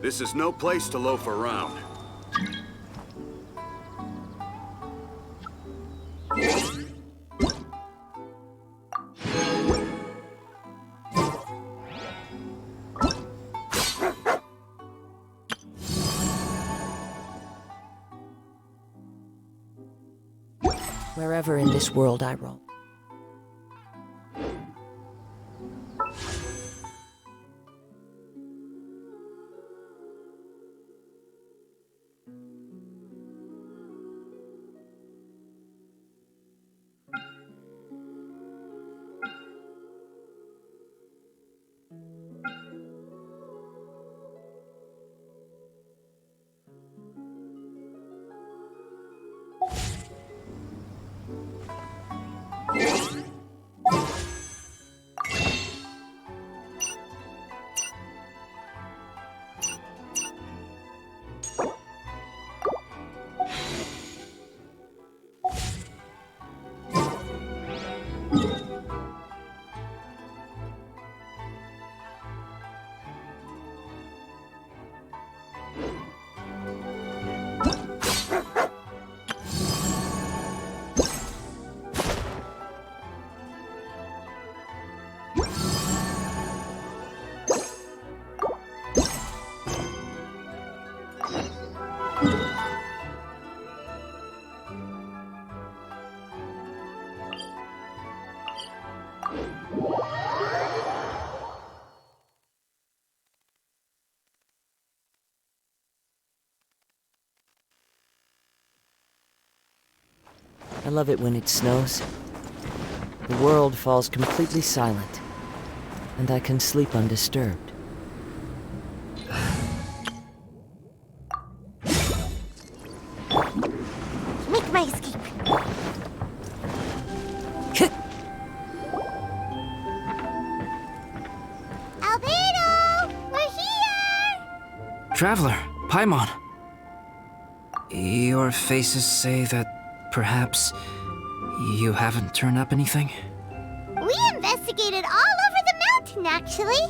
This is no place to loaf around. Wherever in this world I roam. I love it when it snows. The world falls completely silent, and I can sleep undisturbed. Make my escape. Albedo! We're here! Traveler, Paimon. Your faces say that perhaps you haven't turned up anything? We investigated all over the mountain, actually.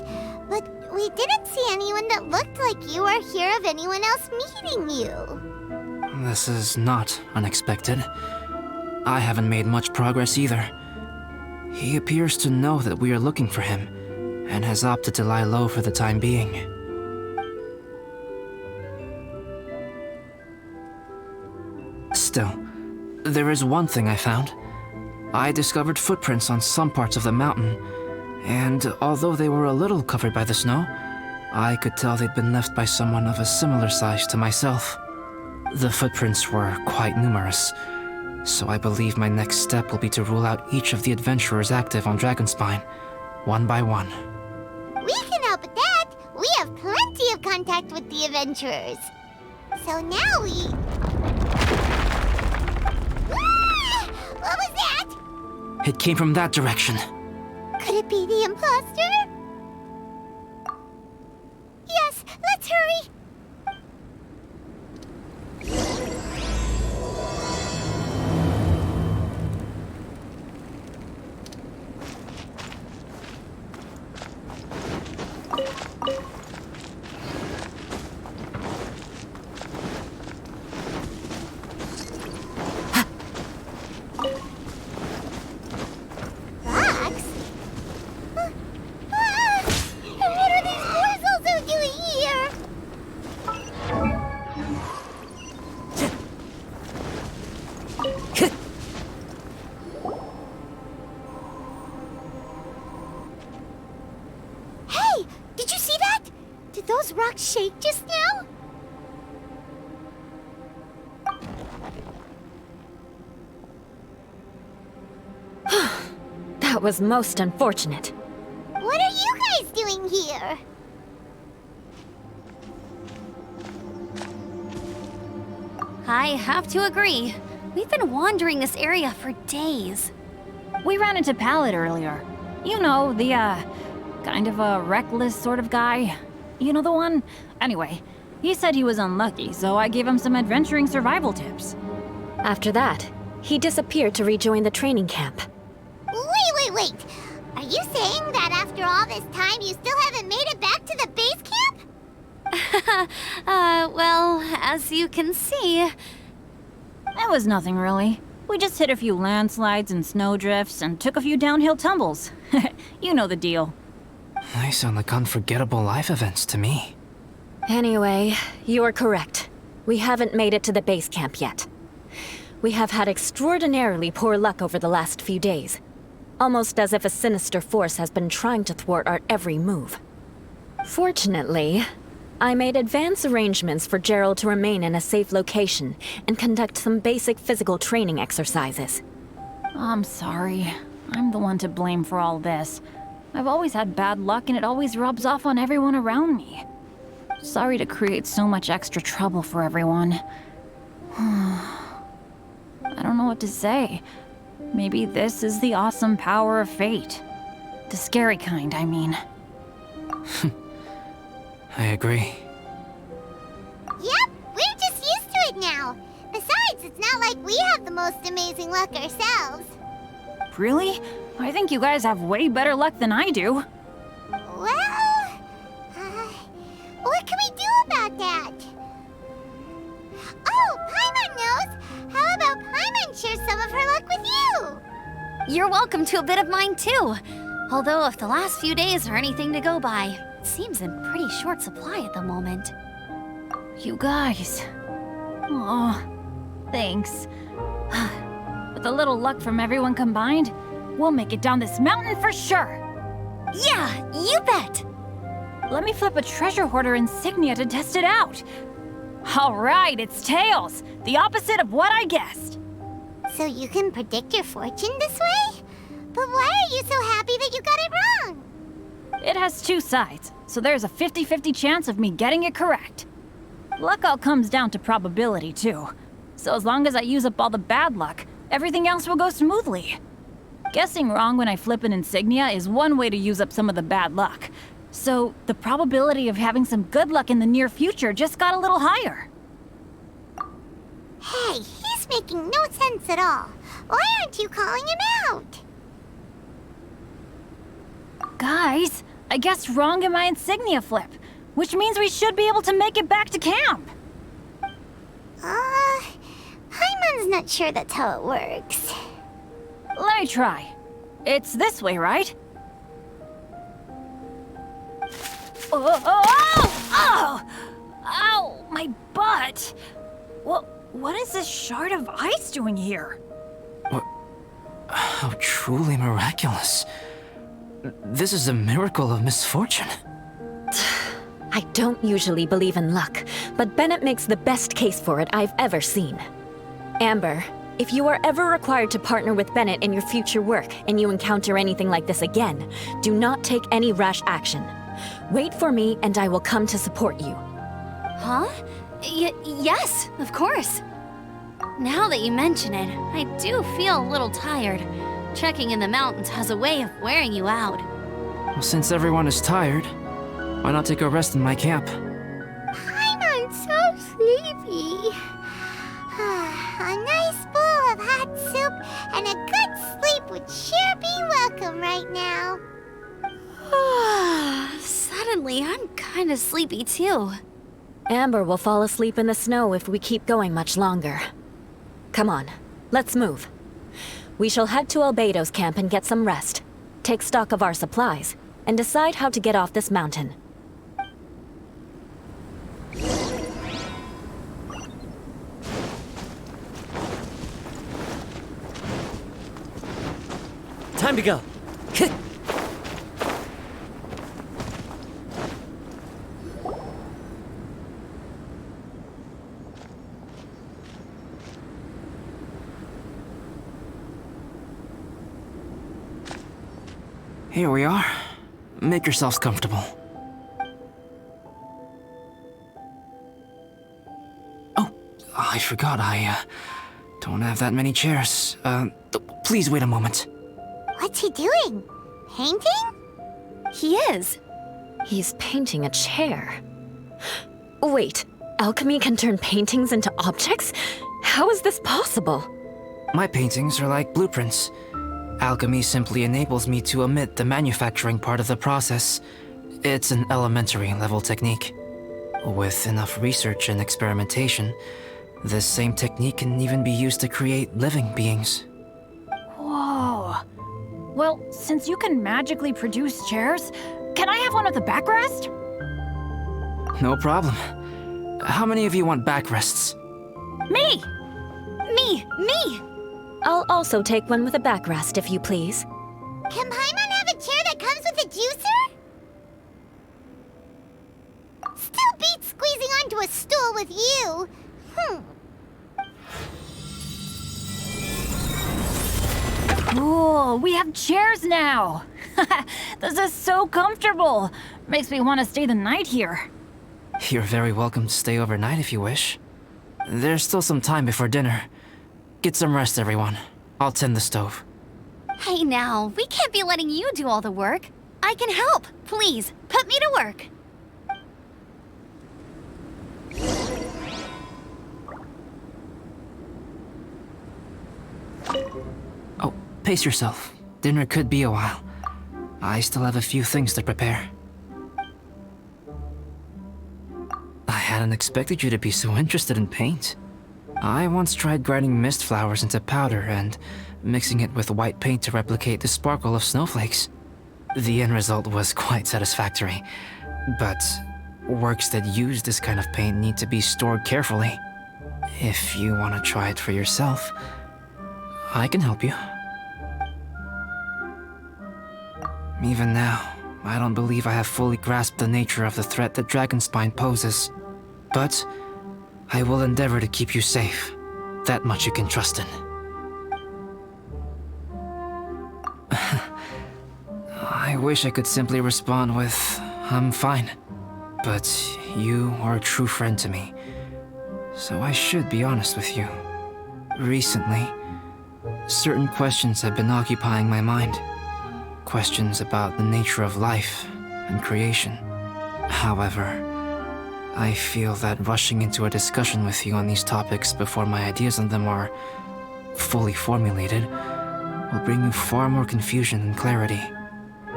But we didn't see anyone that looked like you or hear of anyone else meeting you. This is not unexpected. I haven't made much progress either. He appears to know that we are looking for him, and has opted to lie low for the time being. Still, there is one thing I found. I discovered footprints on some parts of the mountain, and although they were a little covered by the snow, I could tell they'd been left by someone of a similar size to myself. The footprints were quite numerous, so I believe my next step will be to rule out each of the adventurers active on Dragonspine, one by one. We can help with that. We have plenty of contact with the adventurers. So now we... What was that? It came from that direction. Could it be the imposter? Yes, let's hurry. Those rocks shake just now? That was most unfortunate. What are you guys doing here? I have to agree. We've been wandering this area for days. We ran into Pallet earlier. You know, the, kind of a reckless sort of guy. You know the one? Anyway, he said he was unlucky, so I gave him some adventuring survival tips. After that, he disappeared to rejoin the training camp. Wait. Are you saying that after all this time, you still haven't made it back to the base camp? Well, as you can see... It was nothing really. We just hit a few landslides and snowdrifts and took a few downhill tumbles. You know the deal. They sound like unforgettable life events to me. Anyway, you are correct. We haven't made it to the base camp yet. We have had extraordinarily poor luck over the last few days. Almost as if a sinister force has been trying to thwart our every move. Fortunately, I made advance arrangements for Gerald to remain in a safe location and conduct some basic physical training exercises. I'm sorry. I'm the one to blame for all this. I've always had bad luck and it always rubs off on everyone around me. Sorry to create so much extra trouble for everyone. I don't know what to say. Maybe this is the awesome power of fate. The scary kind, I mean. I agree. Yep, we're just used to it now. Besides, it's not like we have the most amazing luck ourselves. Really? I think you guys have way better luck than I do. Well, what can we do about that? Oh, Paimon knows! How about Paimon shares some of her luck with you? You're welcome to a bit of mine too. Although if the last few days are anything to go by, it seems in pretty short supply at the moment. You guys. Oh, thanks. With a little luck from everyone combined, we'll make it down this mountain for sure. Yeah, you bet! Let me flip a treasure hoarder insignia to test it out. All right, it's tails. The opposite of what I guessed. So you can predict your fortune this way? But why are you so happy that you got it wrong? It has two sides, so there's a 50-50 chance of me getting it correct. Luck all comes down to probability, too. So as long as I use up all the bad luck, everything else will go smoothly. Guessing wrong when I flip an insignia is one way to use up some of the bad luck. So the probability of having some good luck in the near future just got a little higher. Hey, he's making no sense at all. Why aren't you calling him out? Guys, I guessed wrong in my insignia flip, which means we should be able to make it back to camp. Paimon's not sure that's how it works. Let me try. It's this way, right? Oh! Ow! My butt! What is this shard of ice doing here? How truly miraculous. This is a miracle of misfortune. I don't usually believe in luck, but Bennett makes the best case for it I've ever seen. Amber, if you are ever required to partner with Bennett in your future work and you encounter anything like this again, do not take any rash action. Wait for me and I will come to support you. Huh? Yes, of course. Now that you mention it, I do feel a little tired. Trekking in the mountains has a way of wearing you out. Well, since everyone is tired, why not take a rest in my camp? Paimon's so sleepy. A nice bowl of hot soup and a good sleep would sure be welcome right now. Suddenly, I'm kind of sleepy too. Amber will fall asleep in the snow if we keep going much longer. Come on, let's move. We shall head to Albedo's camp and get some rest, take stock of our supplies, and decide how to get off this mountain. Time to go. Here we are. Make yourselves comfortable. Oh, I forgot I don't have that many chairs. Please wait a moment. What's he doing? Painting? He is. He's painting a chair. Wait, alchemy can turn paintings into objects? How is this possible? My paintings are like blueprints. Alchemy simply enables me to omit the manufacturing part of the process. It's an elementary level technique. With enough research and experimentation, this same technique can even be used to create living beings. Whoa. Well, since you can magically produce chairs, can I have one with a backrest? No problem. How many of you want backrests? Me! Me! I'll also take one with a backrest, if you please. Can Paimon have a chair that comes with a juicer? Still beats squeezing onto a stool with you. Cool, we have chairs now! This is so comfortable! Makes me want to stay the night here. You're very welcome to stay overnight if you wish. There's still some time before dinner. Get some rest, everyone. I'll tend the stove. Hey now, we can't be letting you do all the work. I can help. Please, put me to work. Oh, pace yourself. Dinner could be a while. I still have a few things to prepare. I hadn't expected you to be so interested in paint. I once tried grinding mist flowers into powder and mixing it with white paint to replicate the sparkle of snowflakes. The end result was quite satisfactory, but works that use this kind of paint need to be stored carefully. If you want to try it for yourself, I can help you. Even now, I don't believe I have fully grasped the nature of the threat that Dragonspine poses. But I will endeavor to keep you safe. That much you can trust in. I wish I could simply respond with, I'm fine. But you are a true friend to me, so I should be honest with you. Recently, certain questions have been occupying my mind. Questions about the nature of life and creation. However, I feel that rushing into a discussion with you on these topics before my ideas on them are fully formulated will bring you far more confusion than clarity.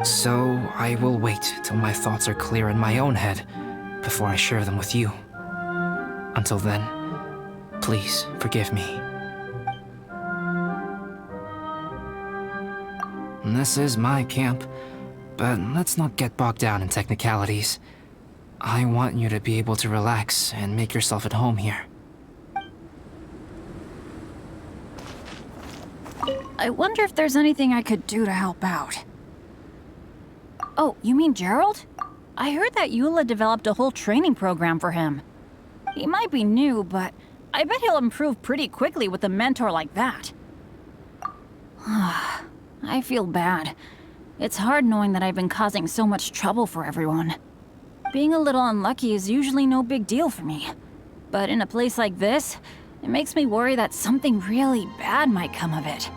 So I will wait till my thoughts are clear in my own head before I share them with you. Until then, please forgive me. This is my camp, but let's not get bogged down in technicalities. I want you to be able to relax and make yourself at home here. I wonder if there's anything I could do to help out. Oh, you mean Gerald? I heard that Eula developed a whole training program for him. He might be new, but I bet he'll improve pretty quickly with a mentor like that. I feel bad. It's hard knowing that I've been causing so much trouble for everyone. Being a little unlucky is usually no big deal for me. But in a place like this, it makes me worry that something really bad might come of it.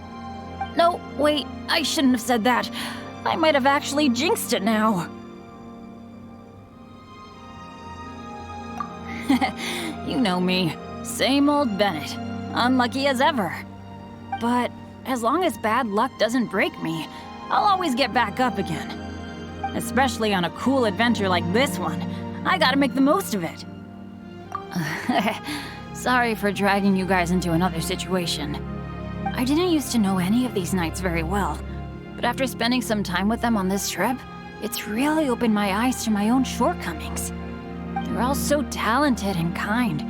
No, wait, I shouldn't have said that. I might have actually jinxed it now. You know me. Same old Bennett. Unlucky as ever. But as long as bad luck doesn't break me, I'll always get back up again. Especially on a cool adventure like this one. I gotta make the most of it. Sorry for dragging you guys into another situation. I didn't used to know any of these knights very well, but after spending some time with them on this trip, it's really opened my eyes to my own shortcomings. They're all so talented and kind.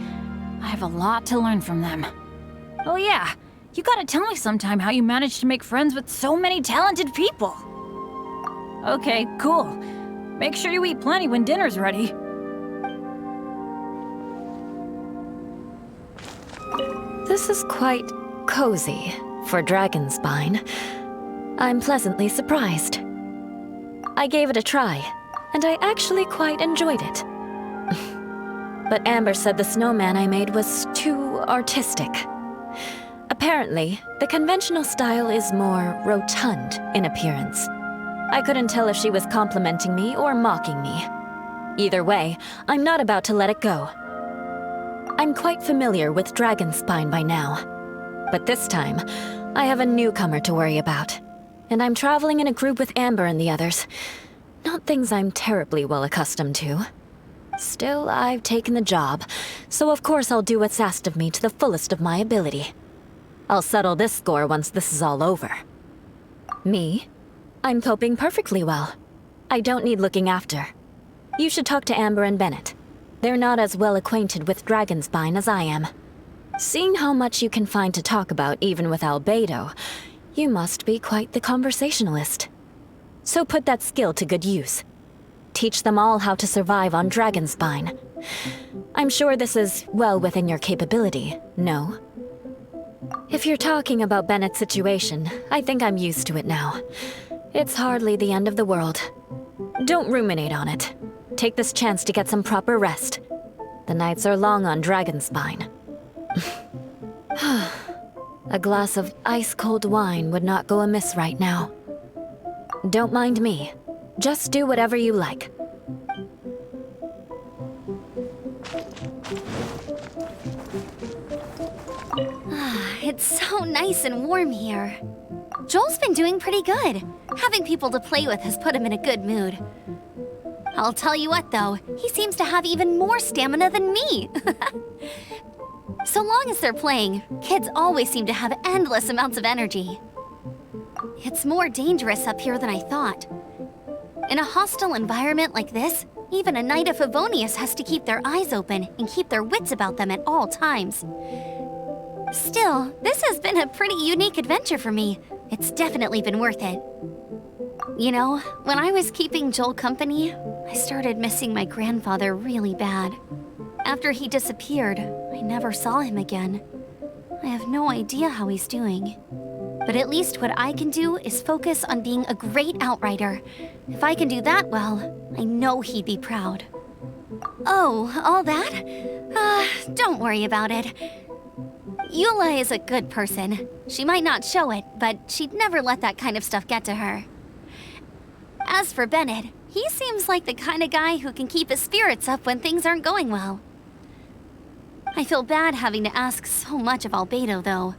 I have a lot to learn from them. Oh yeah, you gotta tell me sometime how you managed to make friends with so many talented people. Okay, cool. Make sure you eat plenty when dinner's ready. This is quite cozy for Dragonspine. I'm pleasantly surprised. I gave it a try, and I actually quite enjoyed it. But Amber said the snowman I made was too artistic. Apparently, the conventional style is more rotund in appearance. I couldn't tell if she was complimenting me or mocking me. Either way, I'm not about to let it go. I'm quite familiar with Dragonspine by now. But this time, I have a newcomer to worry about. And I'm traveling in a group with Amber and the others. Not things I'm terribly well accustomed to. Still, I've taken the job, so of course I'll do what's asked of me to the fullest of my ability. I'll settle this score once this is all over. Me? I'm coping perfectly well. I don't need looking after. You should talk to Amber and Bennett. They're not as well acquainted with Dragonspine as I am. Seeing how much you can find to talk about even with Albedo, you must be quite the conversationalist. So put that skill to good use. Teach them all how to survive on Dragonspine. I'm sure this is well within your capability, no? If you're talking about Bennett's situation, I think I'm used to it now. It's hardly the end of the world. Don't ruminate on it. Take this chance to get some proper rest. The nights are long on Dragonspine. A glass of ice-cold wine would not go amiss right now. Don't mind me. Just do whatever you like. It's so nice and warm here. Joel's been doing pretty good. Having people to play with has put him in a good mood. I'll tell you what, though, he seems to have even more stamina than me. So long as they're playing, kids always seem to have endless amounts of energy. It's more dangerous up here than I thought. In a hostile environment like this, even a Knight of Favonius has to keep their eyes open and keep their wits about them at all times. Still, this has been a pretty unique adventure for me. It's definitely been worth it. You know, when I was keeping Joel company, I started missing my grandfather really bad. After he disappeared, I never saw him again. I have no idea how he's doing. But at least what I can do is focus on being a great outrider. If I can do that well, I know he'd be proud. Oh, all that? Don't worry about it. Eula is a good person. She might not show it, but she'd never let that kind of stuff get to her. As for Bennett, he seems like the kind of guy who can keep his spirits up when things aren't going well. I feel bad having to ask so much of Albedo, though.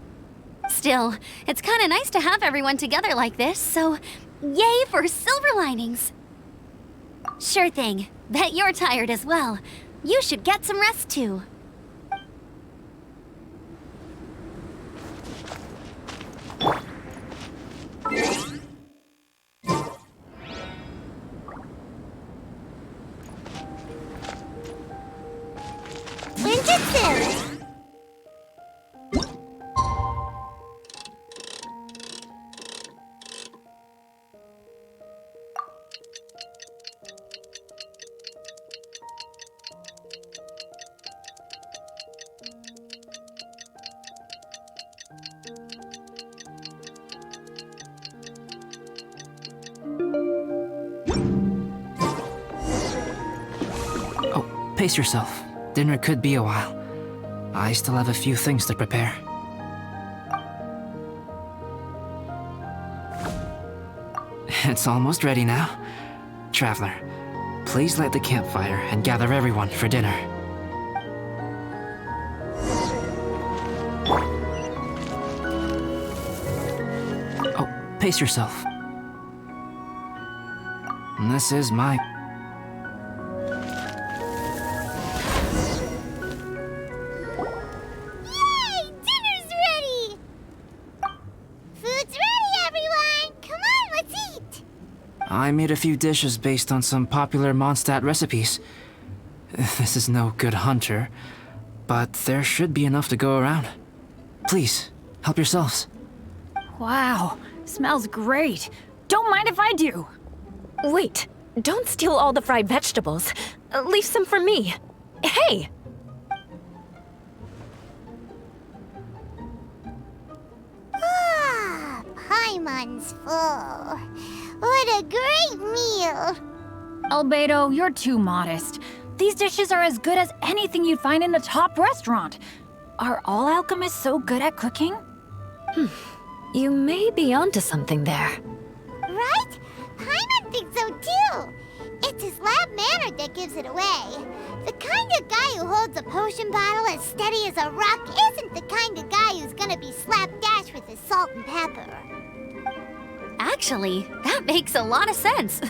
Still, it's kind of nice to have everyone together like this, so yay for silver linings! Sure thing. Bet you're tired as well. You should get some rest, too. Ninjutsu! Oh, pace yourself. Dinner could be a while. I still have a few things to prepare. It's almost ready now. Traveler, please light the campfire and gather everyone for dinner. Oh, pace yourself. This is my... Yay! Dinner's ready! Food's ready, everyone! Come on, let's eat! I made a few dishes based on some popular Mondstadt recipes. This is no good hunter, but there should be enough to go around. Please, help yourselves. Wow, smells great. Don't mind if I do. Wait, don't steal all the fried vegetables. Leave some for me. Hey! Ah, Paimon's full. What a great meal! Albedo, you're too modest. These dishes are as good as anything you'd find in a top restaurant. Are all alchemists so good at cooking? You may be onto something there. Right? Paimon thinks so too. It's his lab manner that gives it away. The kind of guy who holds a potion bottle as steady as a rock isn't the kind of guy who's gonna be slapdash with his salt and pepper. Actually, that makes a lot of sense.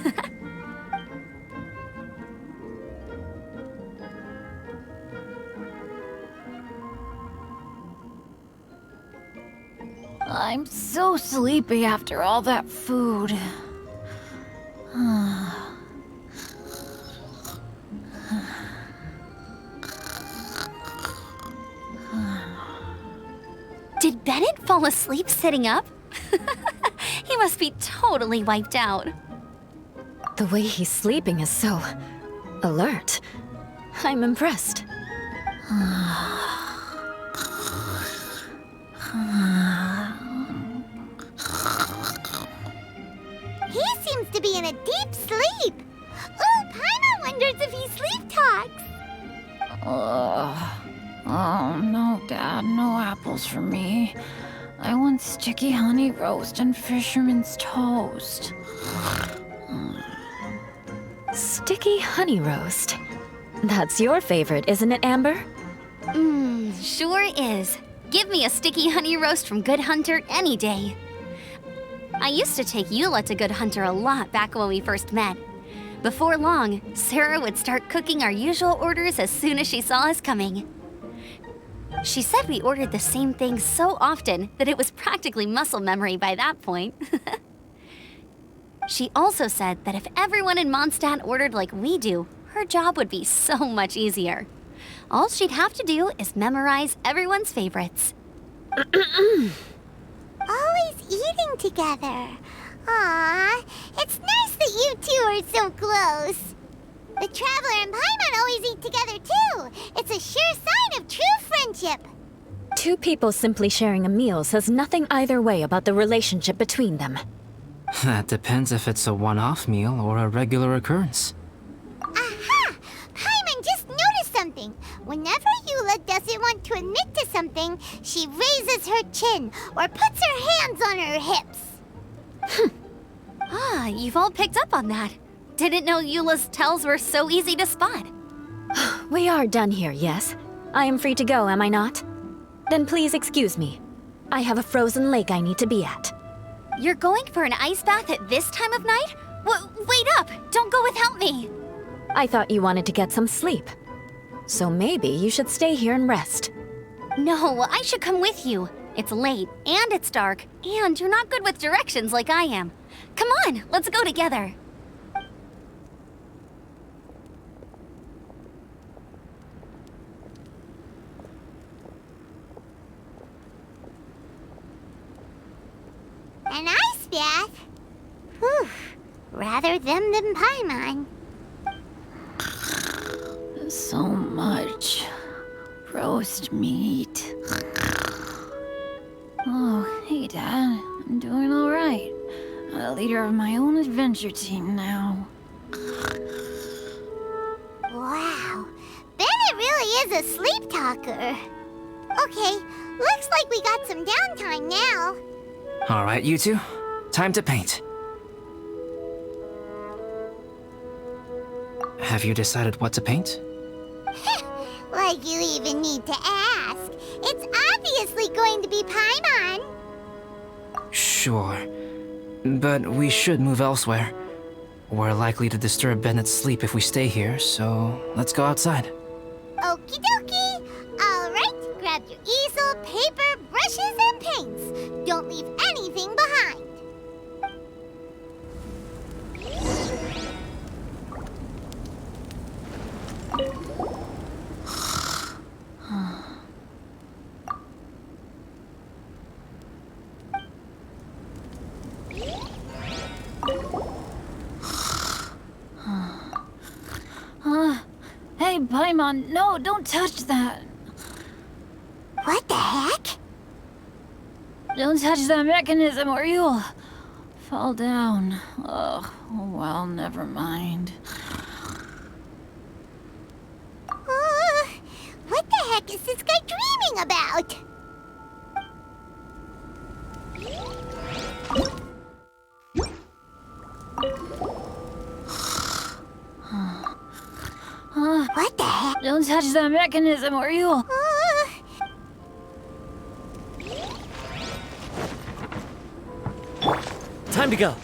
I'm so sleepy after all that food. Did Bennett fall asleep sitting up? He must be totally wiped out. The way he's sleeping is so alert. I'm impressed. He seems to be in a deep sleep. Ooh, Paimon wonders if he sleep talks. Oh, no, Dad, no apples for me. I want sticky honey roast and fisherman's toast. Sticky honey roast. That's your favorite, isn't it, Amber? Sure is. Give me a sticky honey roast from Good Hunter any day. I used to take Eula to Good Hunter a lot back when we first met. Before long, Sarah would start cooking our usual orders as soon as she saw us coming. She said we ordered the same thing so often that it was practically muscle memory by that point. She also said that if everyone in Mondstadt ordered like we do, her job would be so much easier. All she'd have to do is memorize everyone's favorites. Always eating together. Aww, it's nice that you two are so close. The Traveler and Paimon always eat together too. It's a sure sign of true friendship. Two people simply sharing a meal says nothing either way about the relationship between them. That depends if it's a one-off meal or a regular occurrence. Aha! Paimon just noticed something. Whenever Eula doesn't want to admit to something, she raises her chin or puts her hands on her hips. Ah, you've all picked up on that. Didn't know Eula's tells were so easy to spot. We are done here, yes? I am free to go, am I not? Then please excuse me. I have a frozen lake I need to be at. You're going for an ice bath at this time of night? Wait up! Don't go without me! I thought you wanted to get some sleep. So maybe you should stay here and rest. No, I should come with you. It's late, and it's dark, and you're not good with directions like I am. Come on, let's go together. An ice bath? Whew. Rather them than Paimon. So much roast meat. Oh, hey, Dad. I'm doing all right. A leader of my own adventure team now. Wow. Bennett really is a sleep talker. Okay, looks like we got some downtime now. All right, you two. Time to paint. Have you decided what to paint? Like you even need to ask. It's obviously going to be Paimon. Sure. But we should move elsewhere. We're likely to disturb Bennett's sleep if we stay here, so let's go outside. Okie dokie. All right, grab your easel, paper, brushes, and paints. Don't leave anything behind. Hey, Paimon, no, don't touch that. What the heck? Don't touch that mechanism or you'll fall down. Oh, well, never mind. What the heck is this guy dreaming about? What the heck? Don't touch that mechanism or you'll... Time to go.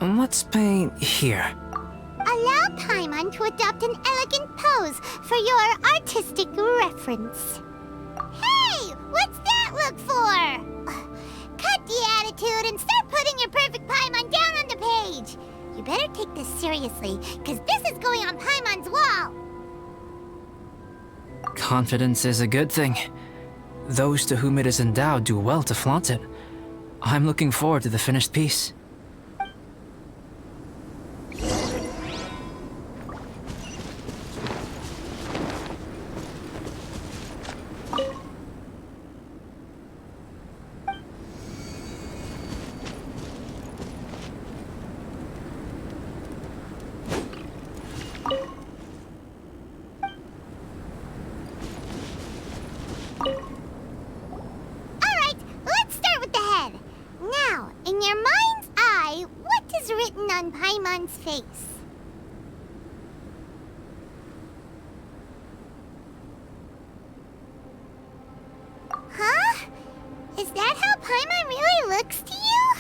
Let's paint here. Allow Paimon to adopt an elegant pose for your artistic reference. Hey! What's that look for? Cut the attitude and start putting your perfect Paimon down on the page. You better take this seriously, because this is going on Paimon's wall. Confidence is a good thing. Those to whom it is endowed do well to flaunt it. I'm looking forward to the finished piece. Alright, let's start with the head. Now, in your mind's eye, what is written on Paimon's face? Huh? Is that how Paimon really looks to you?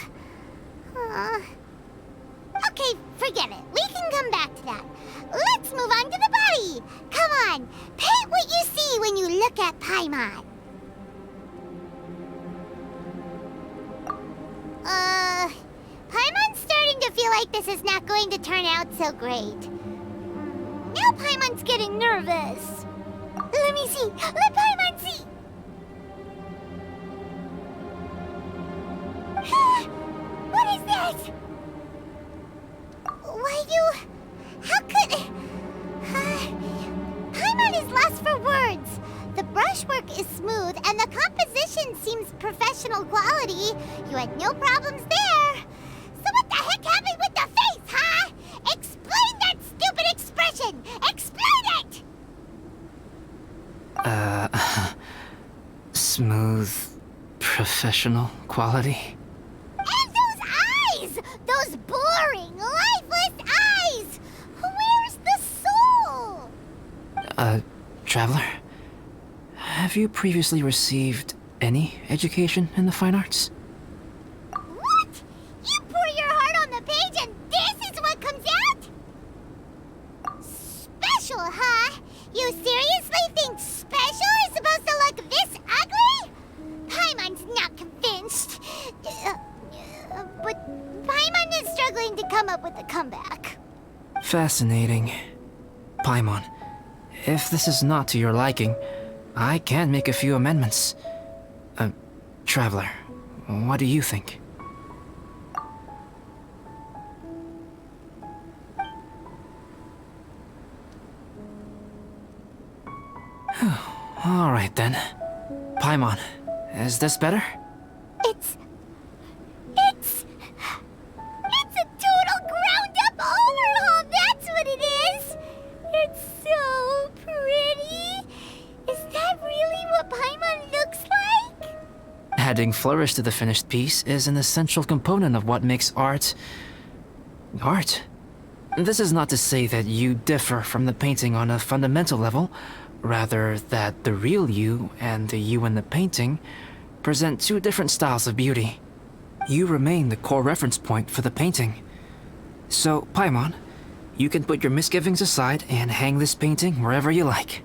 Okay, forget it. We can come back to that. Let's move on to the body. Come on, paint what you see when you look at Paimon. Paimon's starting to feel like this is not going to turn out so great. Now Paimon's getting nervous. Let me see. Let Paimon see. What is that? Why you... How could... Paimon is lost for words. The brushwork is smooth and the composition seems professional quality. You had no problems there. So what the heck happened with the face, huh? Explain that stupid expression! Explain it! Smooth, professional quality. And those eyes! Those boring, lifeless eyes! Where's the soul? Traveler? Have you previously received any education in the fine arts? What? You pour your heart on the page and this is what comes out? Special, huh? You seriously think special is supposed to look this ugly? Paimon's not convinced. But Paimon is struggling to come up with a comeback. Fascinating. Paimon, if this is not to your liking, I can make a few amendments. Traveler, what do you think? All right then. Paimon, is this better? It's a total ground-up overhaul, that's what it is! It's so pretty! Is that really what Paimon looks like? Adding flourish to the finished piece is an essential component of what makes art... art. This is not to say that you differ from the painting on a fundamental level, rather that the real you and the you in the painting present two different styles of beauty. You remain the core reference point for the painting. So, Paimon, you can put your misgivings aside and hang this painting wherever you like.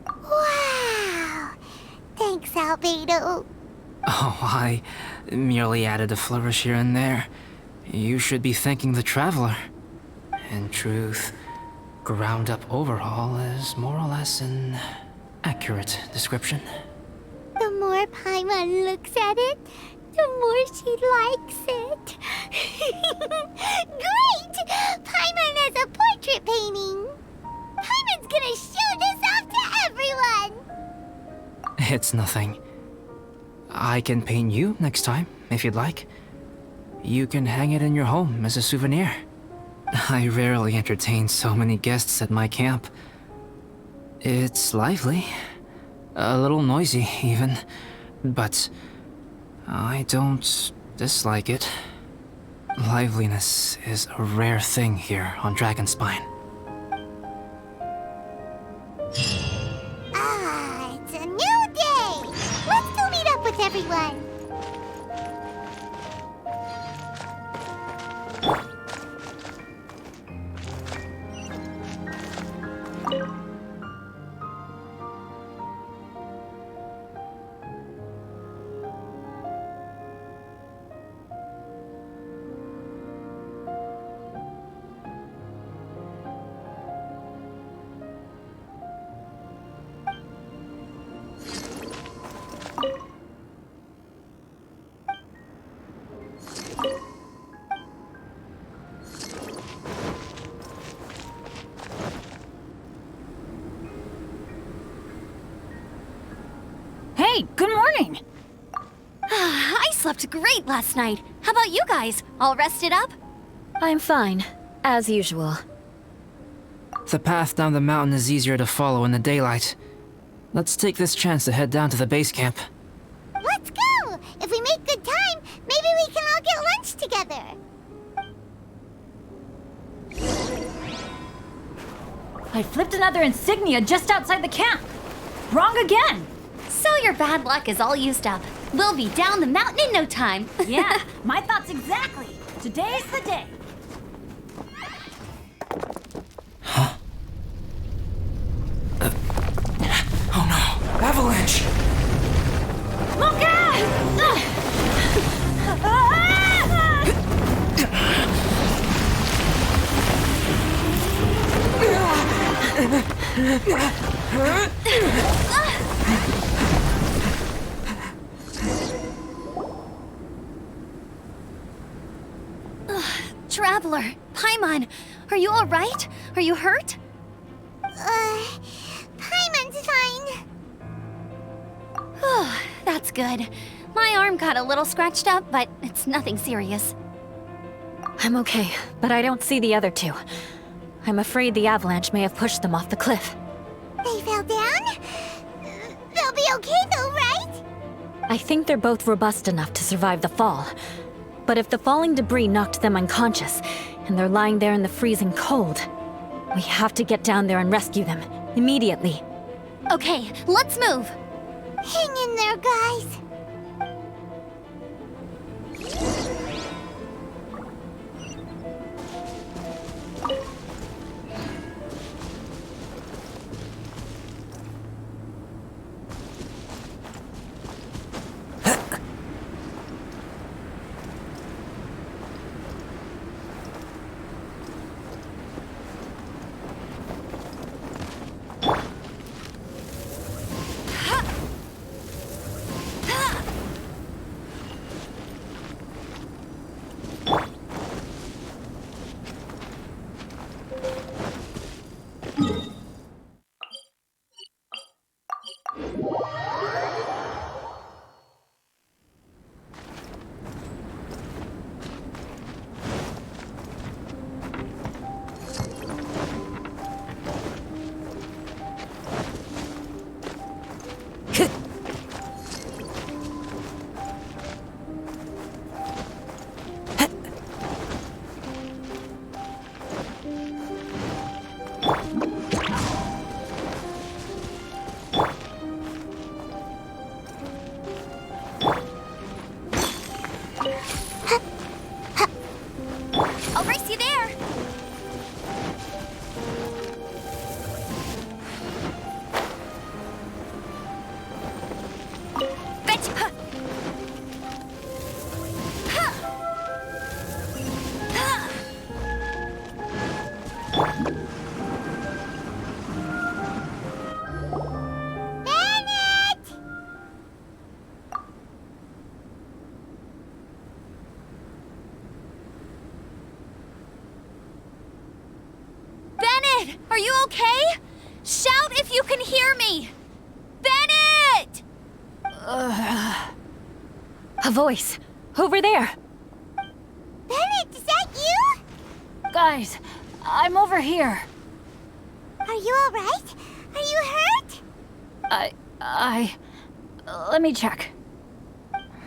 Wow! Thanks, Albedo. Oh, I merely added a flourish here and there. You should be thanking the Traveler. In truth, ground-up overhaul is more or less an accurate description. The more Paimon looks at it, the more she likes it. Great! Paimon has a portrait painting. Paimon's gonna show this off to everyone. It's nothing. I can paint you next time, if you'd like. You can hang it in your home as a souvenir. I rarely entertain so many guests at my camp. It's lively. A little noisy, even. But I don't dislike it. Liveliness is a rare thing here on Dragonspine. It's a new day. Let's go meet up with everyone. Hey, good morning! I slept great last night. How about you guys? All rested up? I'm fine, as usual. The path down the mountain is easier to follow in the daylight. Let's take this chance to head down to the base camp. Let's go! If we make good time, maybe we can all get lunch together. I flipped another insignia just outside the camp. Wrong again! So your bad luck is all used up. We'll be down the mountain in no time. Yeah, my thoughts exactly. Today's the day. Oh no! Avalanche! Look out! Traveler, Paimon, are you all right? Are you hurt? Paimon's fine. That's good. My arm got a little scratched up, but it's nothing serious. I'm okay, but I don't see the other two. I'm afraid the avalanche may have pushed them off the cliff. They fell down? They'll be okay though, right? I think they're both robust enough to survive the fall. But if the falling debris knocked them unconscious, and they're lying there in the freezing cold, we have to get down there and rescue them, immediately. Okay, let's move. Hang in there, guys. I'll race you there. Fetch. Bennett, are you okay? Shout if you can hear me. Bennett! A voice! Over there! Bennett, is that you? Guys, I'm over here. Are you alright? Are you hurt? Let me check.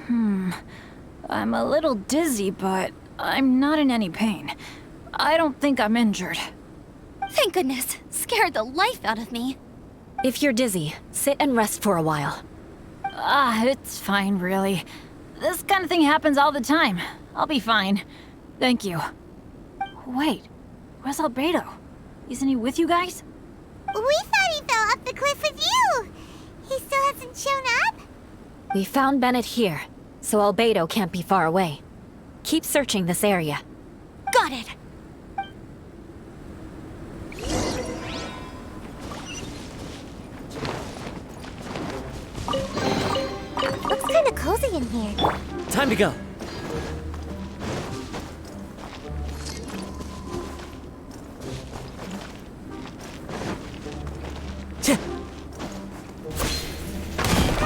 I'm a little dizzy, but I'm not in any pain. I don't think I'm injured. Thank goodness. Scared the life out of me. If you're dizzy, sit and rest for a while. It's fine, really. This kind of thing happens all the time. I'll be fine. Thank you. Wait, where's Albedo? Isn't he with you guys? We thought he fell off the cliff with you. He still hasn't shown up? We found Bennett here, so Albedo can't be far away. Keep searching this area. Got it. Looks kind of cozy in here. Time to go.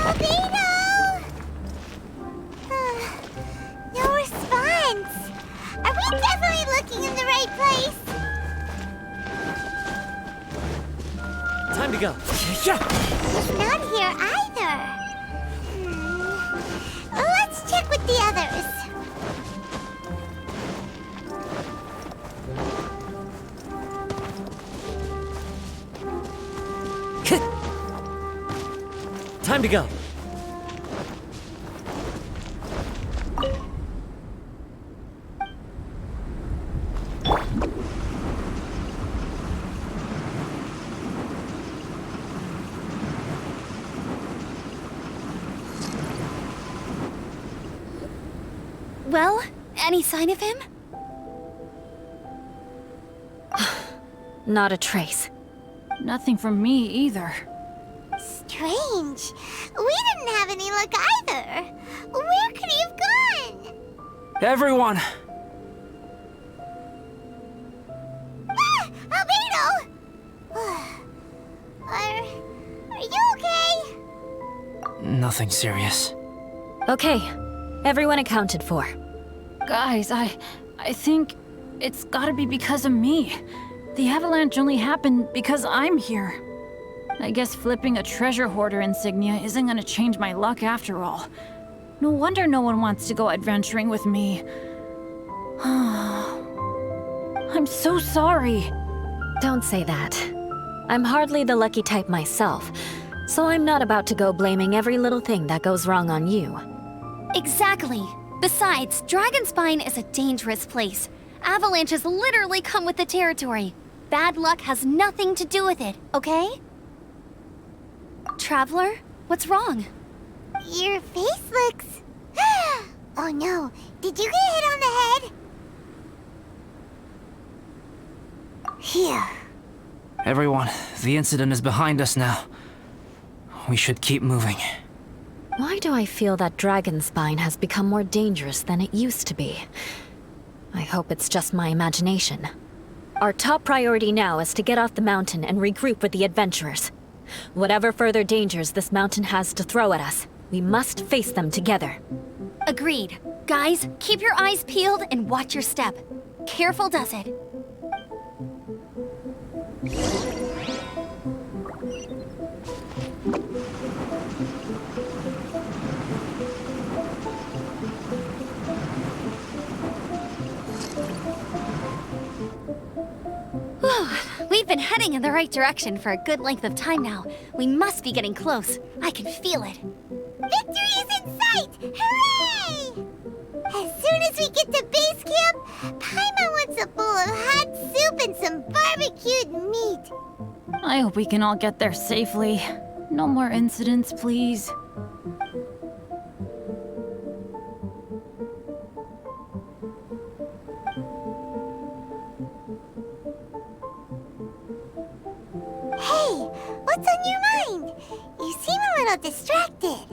Albedo! Time to go. He's not here either. Let's check with the others. Time to go. Well, any sign of him? Not a trace. Nothing from me either. Strange. We didn't have any luck either. Where could he have gone? Everyone! Ah! Albedo! Are you okay? Nothing serious. Okay, everyone accounted for. Guys, I think it's gotta be because of me. The avalanche only happened because I'm here. I guess flipping a treasure hoarder insignia isn't gonna change my luck after all. No wonder no one wants to go adventuring with me. I'm so sorry. Don't say that. I'm hardly the lucky type myself, so I'm not about to go blaming every little thing that goes wrong on you. Exactly. Besides, Dragonspine is a dangerous place. Avalanches literally come with the territory. Bad luck has nothing to do with it, okay? Traveler, what's wrong? Your face looks... Oh no, did you get hit on the head? Phew. Everyone, the incident is behind us now. We should keep moving. Why do I feel that Dragonspine has become more dangerous than it used to be? I hope it's just my imagination. Our top priority now is to get off the mountain and regroup with the adventurers. Whatever further dangers this mountain has to throw at us, we must face them together. Agreed. Guys, keep your eyes peeled and watch your step. Careful does it. We've been heading in the right direction for a good length of time now. We must be getting close. I can feel it. Victory is in sight! Hooray! As soon as we get to base camp, Paimon wants a bowl of hot soup and some barbecued meat. I hope we can all get there safely. No more incidents, please. Hey, what's on your mind? You seem a little distracted.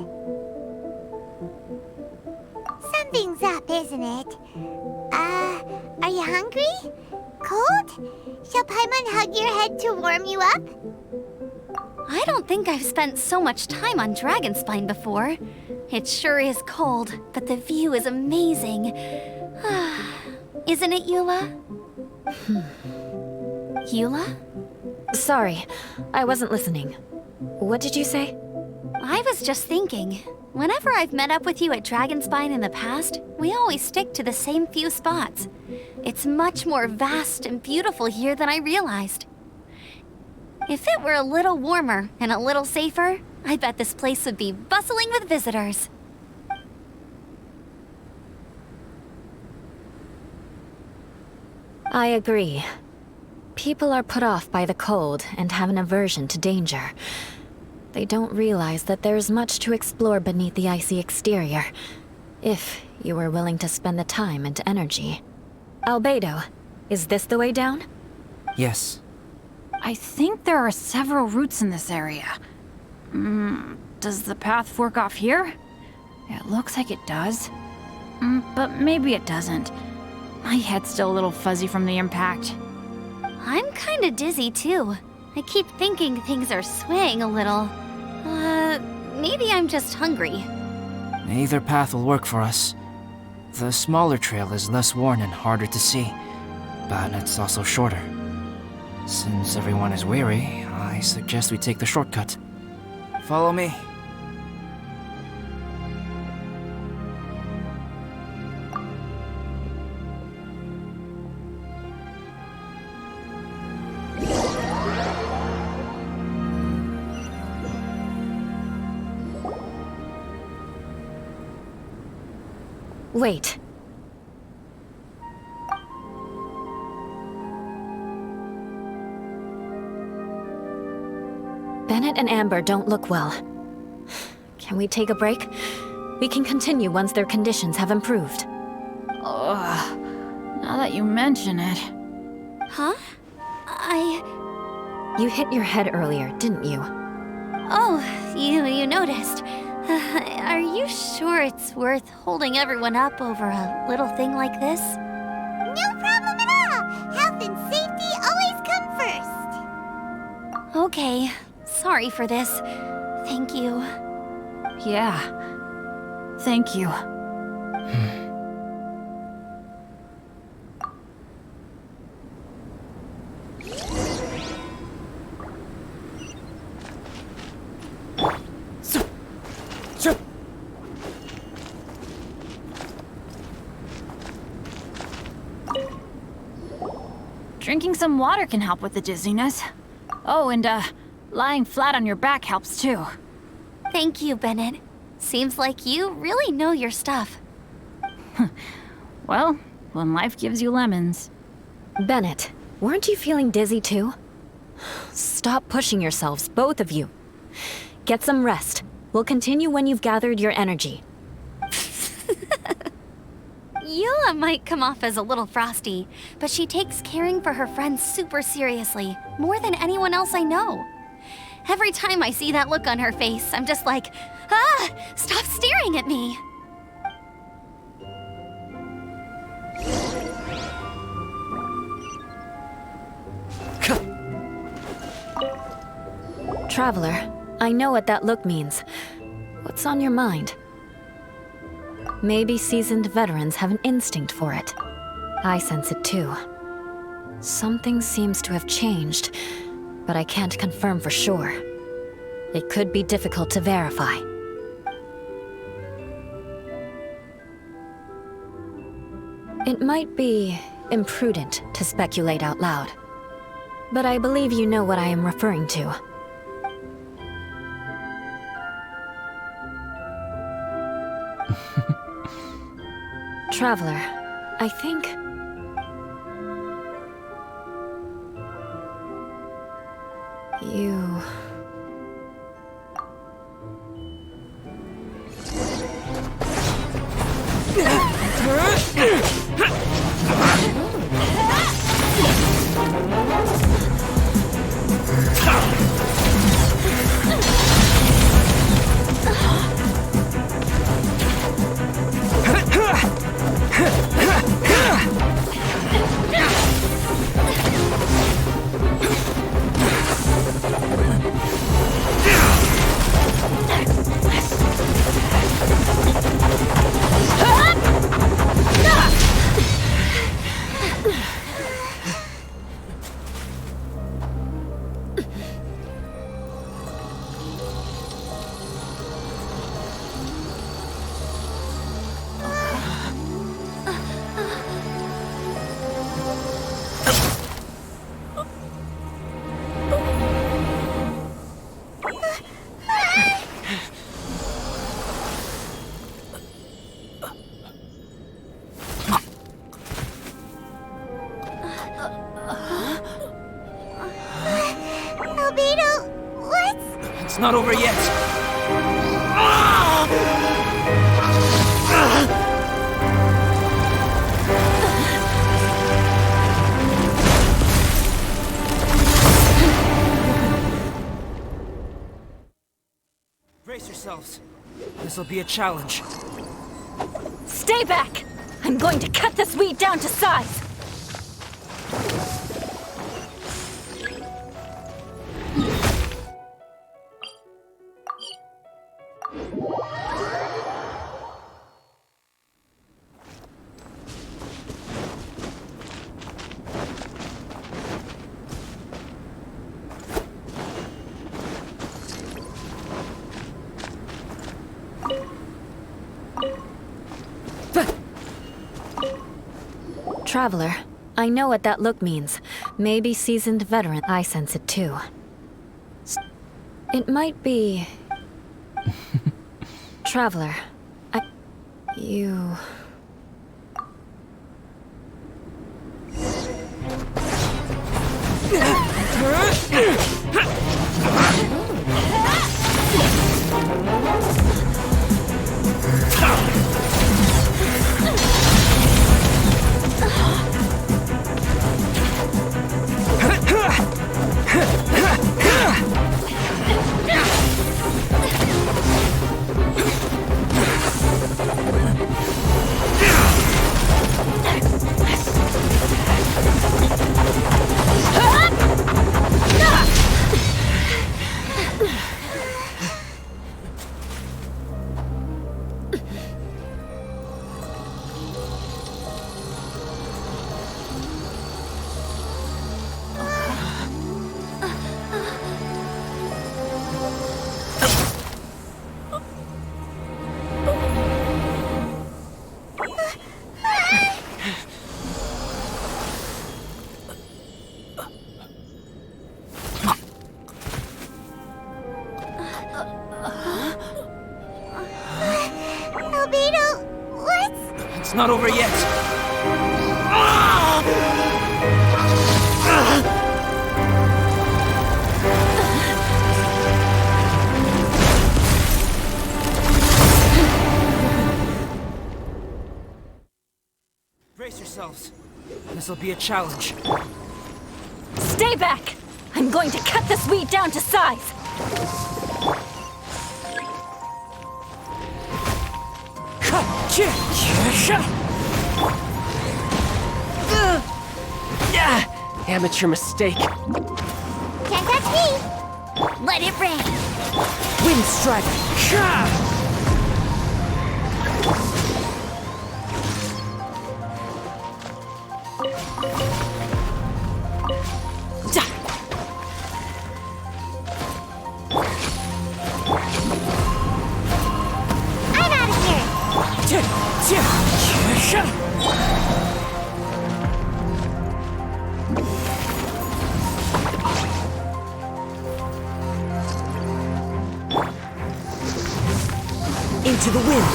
Something's up, isn't it? Are you hungry? Cold? Shall Paimon hug your head to warm you up? I don't think I've spent so much time on Dragonspine before. It sure is cold, but the view is amazing. Isn't it, Eula? Eula? Sorry, I wasn't listening. What did you say? I was just thinking. Whenever I've met up with you at Dragonspine in the past, we always stick to the same few spots. It's much more vast and beautiful here than I realized. If it were a little warmer and a little safer, I bet this place would be bustling with visitors. I agree. People are put off by the cold and have an aversion to danger. They don't realize that there's much to explore beneath the icy exterior, if you were willing to spend the time and energy. Albedo, is this the way down? Yes. I think there are several routes in this area. Does the path fork off here? It looks like it does. But maybe it doesn't. My head's still a little fuzzy from the impact. I'm kinda dizzy too. I keep thinking things are swaying a little. Maybe I'm just hungry. Either path will work for us. The smaller trail is less worn and harder to see, but it's also shorter. Since everyone is weary, I suggest we take the shortcut. Follow me. Wait. Bennett and Amber don't look well. Can we take a break? We can continue once their conditions have improved. Ugh. Now that you mention it. Huh? You hit your head earlier, didn't you? Oh, you noticed. Are you sure it's worth holding everyone up over a little thing like this? No problem at all. Health and safety always come first. Okay. Sorry for this. Thank you. Yeah. Thank you. Drinking some water can help with the dizziness. Oh, and lying flat on your back helps too. Thank you, Bennett. Seems like you really know your stuff. Well, when life gives you lemons. Bennett, weren't you feeling dizzy too? Stop pushing yourselves, both of you. Get some rest. We'll continue when you've gathered your energy. Yula might come off as a little frosty, but she takes caring for her friends super seriously, more than anyone else I know. Every time I see that look on her face, I'm just like, ah, stop staring at me. Traveler, I know what that look means. What's on your mind? Maybe seasoned veterans have an instinct for it. I sense it too. Something seems to have changed, but I can't confirm for sure. It could be difficult to verify. It might be imprudent to speculate out loud, but I believe you know what I am referring to. Traveler, I think... you... Albedo, what's... It's not over yet. Brace yourselves. This'll be a challenge. Stay back! I'm going to cut this weed down to size! Traveler, I know what that look means. Maybe seasoned veteran. I sense it too. It might be... Traveler, you... Albedo, what's... It's not over yet. Brace yourselves. This'll be a challenge. Stay back! I'm going to cut this weed down to size! Amateur mistake. Can't touch me! Let it rain! Wind strike. I'm out of here! Into the wind.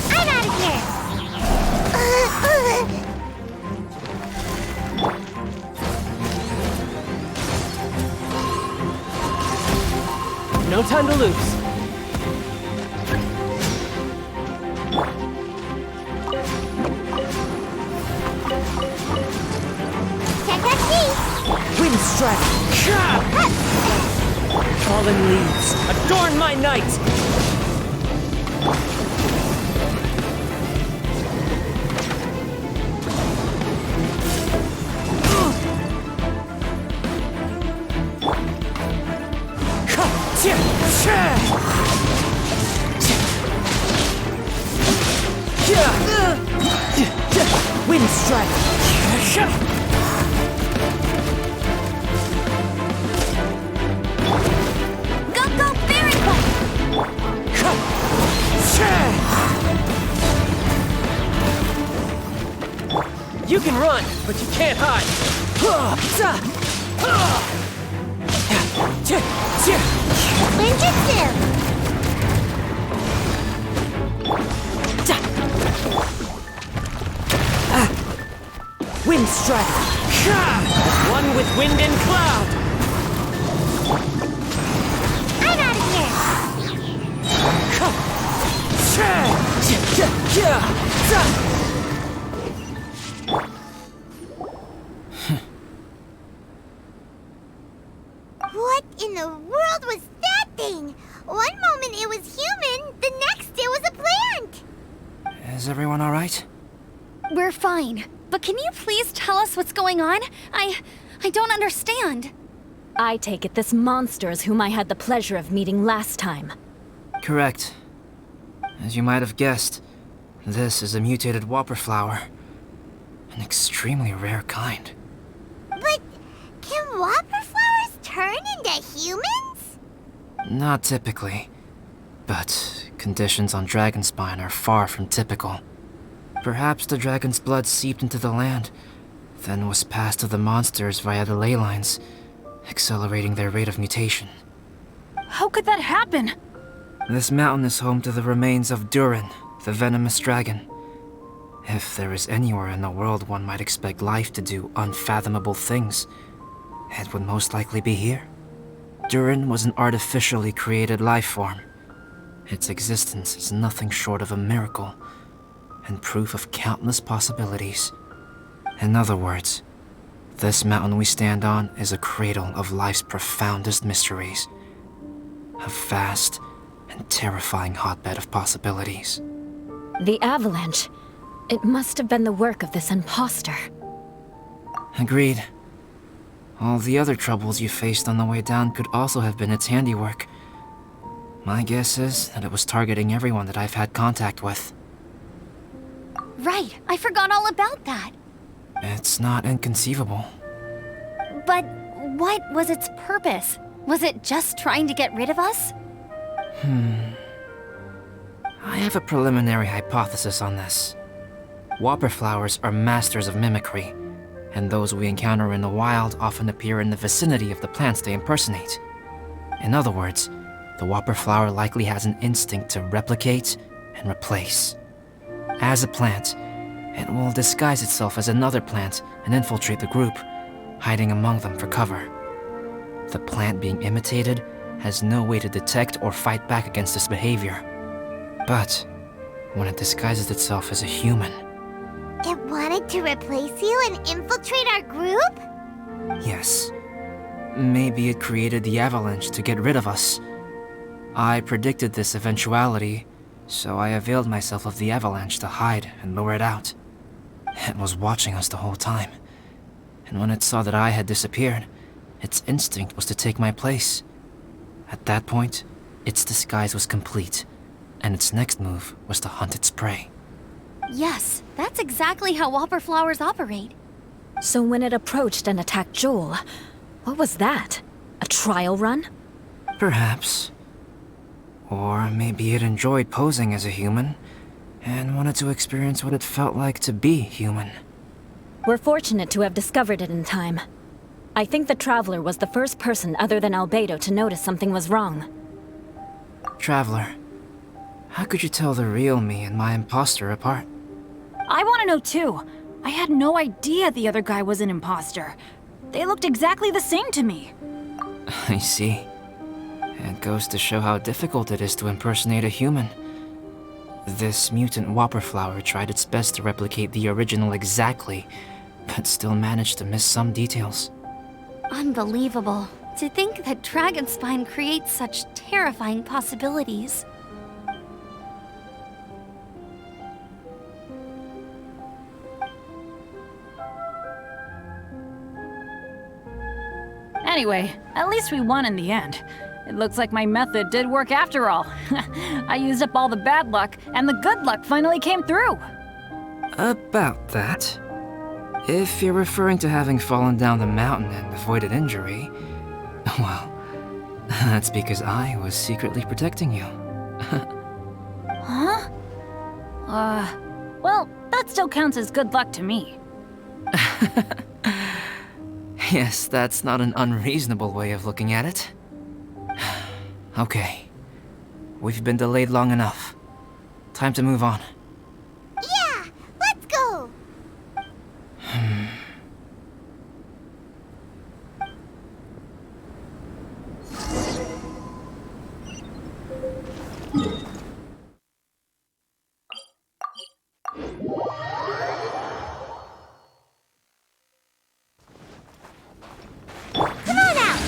I'm out of here! No time to lose. Can't touch me! Wind strike. Fallen leaves, adorn my night! Wind strike. Go, Fairy You can run, but you can't hide. Ninjutsu! Wind strike. One with wind and cloud. I'm out of here! What in the world was that thing? One moment it was human, the next it was a plant! Is everyone all right? We're fine. But can you please tell us what's going on? I don't understand. I take it this monster is whom I had the pleasure of meeting last time. Correct. As you might have guessed, this is a mutated whopper flower. An extremely rare kind. But can whopper flowers turn into humans? Not typically, but conditions on Dragonspine are far from typical. Perhaps the dragon's blood seeped into the land, then was passed to the monsters via the ley lines, accelerating their rate of mutation. How could that happen? This mountain is home to the remains of Durin, the venomous dragon. If there is anywhere in the world one might expect life to do unfathomable things, it would most likely be here. Durin was an artificially created life form. Its existence is nothing short of a miracle, and proof of countless possibilities. In other words, this mountain we stand on is a cradle of life's profoundest mysteries. A vast and terrifying hotbed of possibilities. The avalanche. It must have been the work of this imposter. Agreed. All the other troubles you faced on the way down could also have been its handiwork. My guess is that it was targeting everyone that I've had contact with. Right, I forgot all about that. It's not inconceivable. But what was its purpose? Was it just trying to get rid of us? I have a preliminary hypothesis on this. Whopper flowers are masters of mimicry, and those we encounter in the wild often appear in the vicinity of the plants they impersonate. In other words, the whopper flower likely has an instinct to replicate and replace. As a plant, it will disguise itself as another plant and infiltrate the group, hiding among them for cover. The plant being imitated has no way to detect or fight back against this behavior. But when it disguises itself as a human... It wanted to replace you and infiltrate our group? Yes. Maybe it created the avalanche to get rid of us. I predicted this eventuality, so I availed myself of the avalanche to hide and lure it out. It was watching us the whole time, and when it saw that I had disappeared, its instinct was to take my place. At that point, its disguise was complete, and its next move was to hunt its prey. Yes, that's exactly how whopper flowers operate. So when it approached and attacked Joel, what was that? A trial run? Perhaps. Or maybe it enjoyed posing as a human, and wanted to experience what it felt like to be human. We're fortunate to have discovered it in time. I think the Traveler was the first person other than Albedo to notice something was wrong. Traveler, how could you tell the real me and my imposter apart? I want to know too. I had no idea the other guy was an imposter. They looked exactly the same to me. I see. It goes to show how difficult it is to impersonate a human. This mutant whopper flower tried its best to replicate the original exactly, but still managed to miss some details. Unbelievable. To think that Dragonspine creates such terrifying possibilities. Anyway, at least we won in the end. It looks like my method did work after all. I used up all the bad luck, and the good luck finally came through. About that. If you're referring to having fallen down the mountain and avoided injury, well, that's because I was secretly protecting you. Huh? Well, that still counts as good luck to me. Yes, that's not an unreasonable way of looking at it. Okay. We've been delayed long enough. Time to move on. Yeah, let's go! Come on out!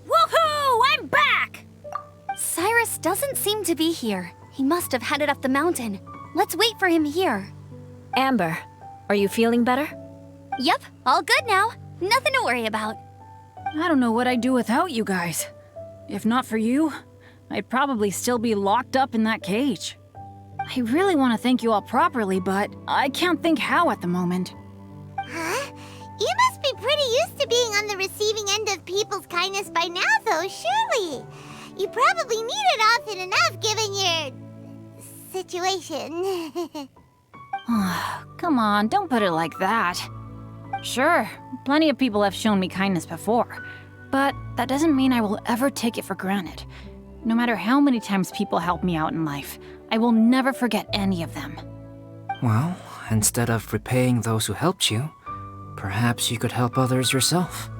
Woohoo! I'm back! Cyrus doesn't seem to be here. He must have headed up the mountain. Let's wait for him here. Amber, are you feeling better? Yep, all good now. Nothing to worry about. I don't know what I'd do without you guys. If not for you, I'd probably still be locked up in that cage. I really want to thank you all properly, but I can't think how at the moment. Huh? You must be pretty used to being on the receiving end of people's kindness by now, though, surely. You probably need it often enough, given your situation. Come on, don't put it like that. Sure, plenty of people have shown me kindness before, but that doesn't mean I will ever take it for granted. No matter how many times people help me out in life, I will never forget any of them. Well, instead of repaying those who helped you, perhaps you could help others yourself.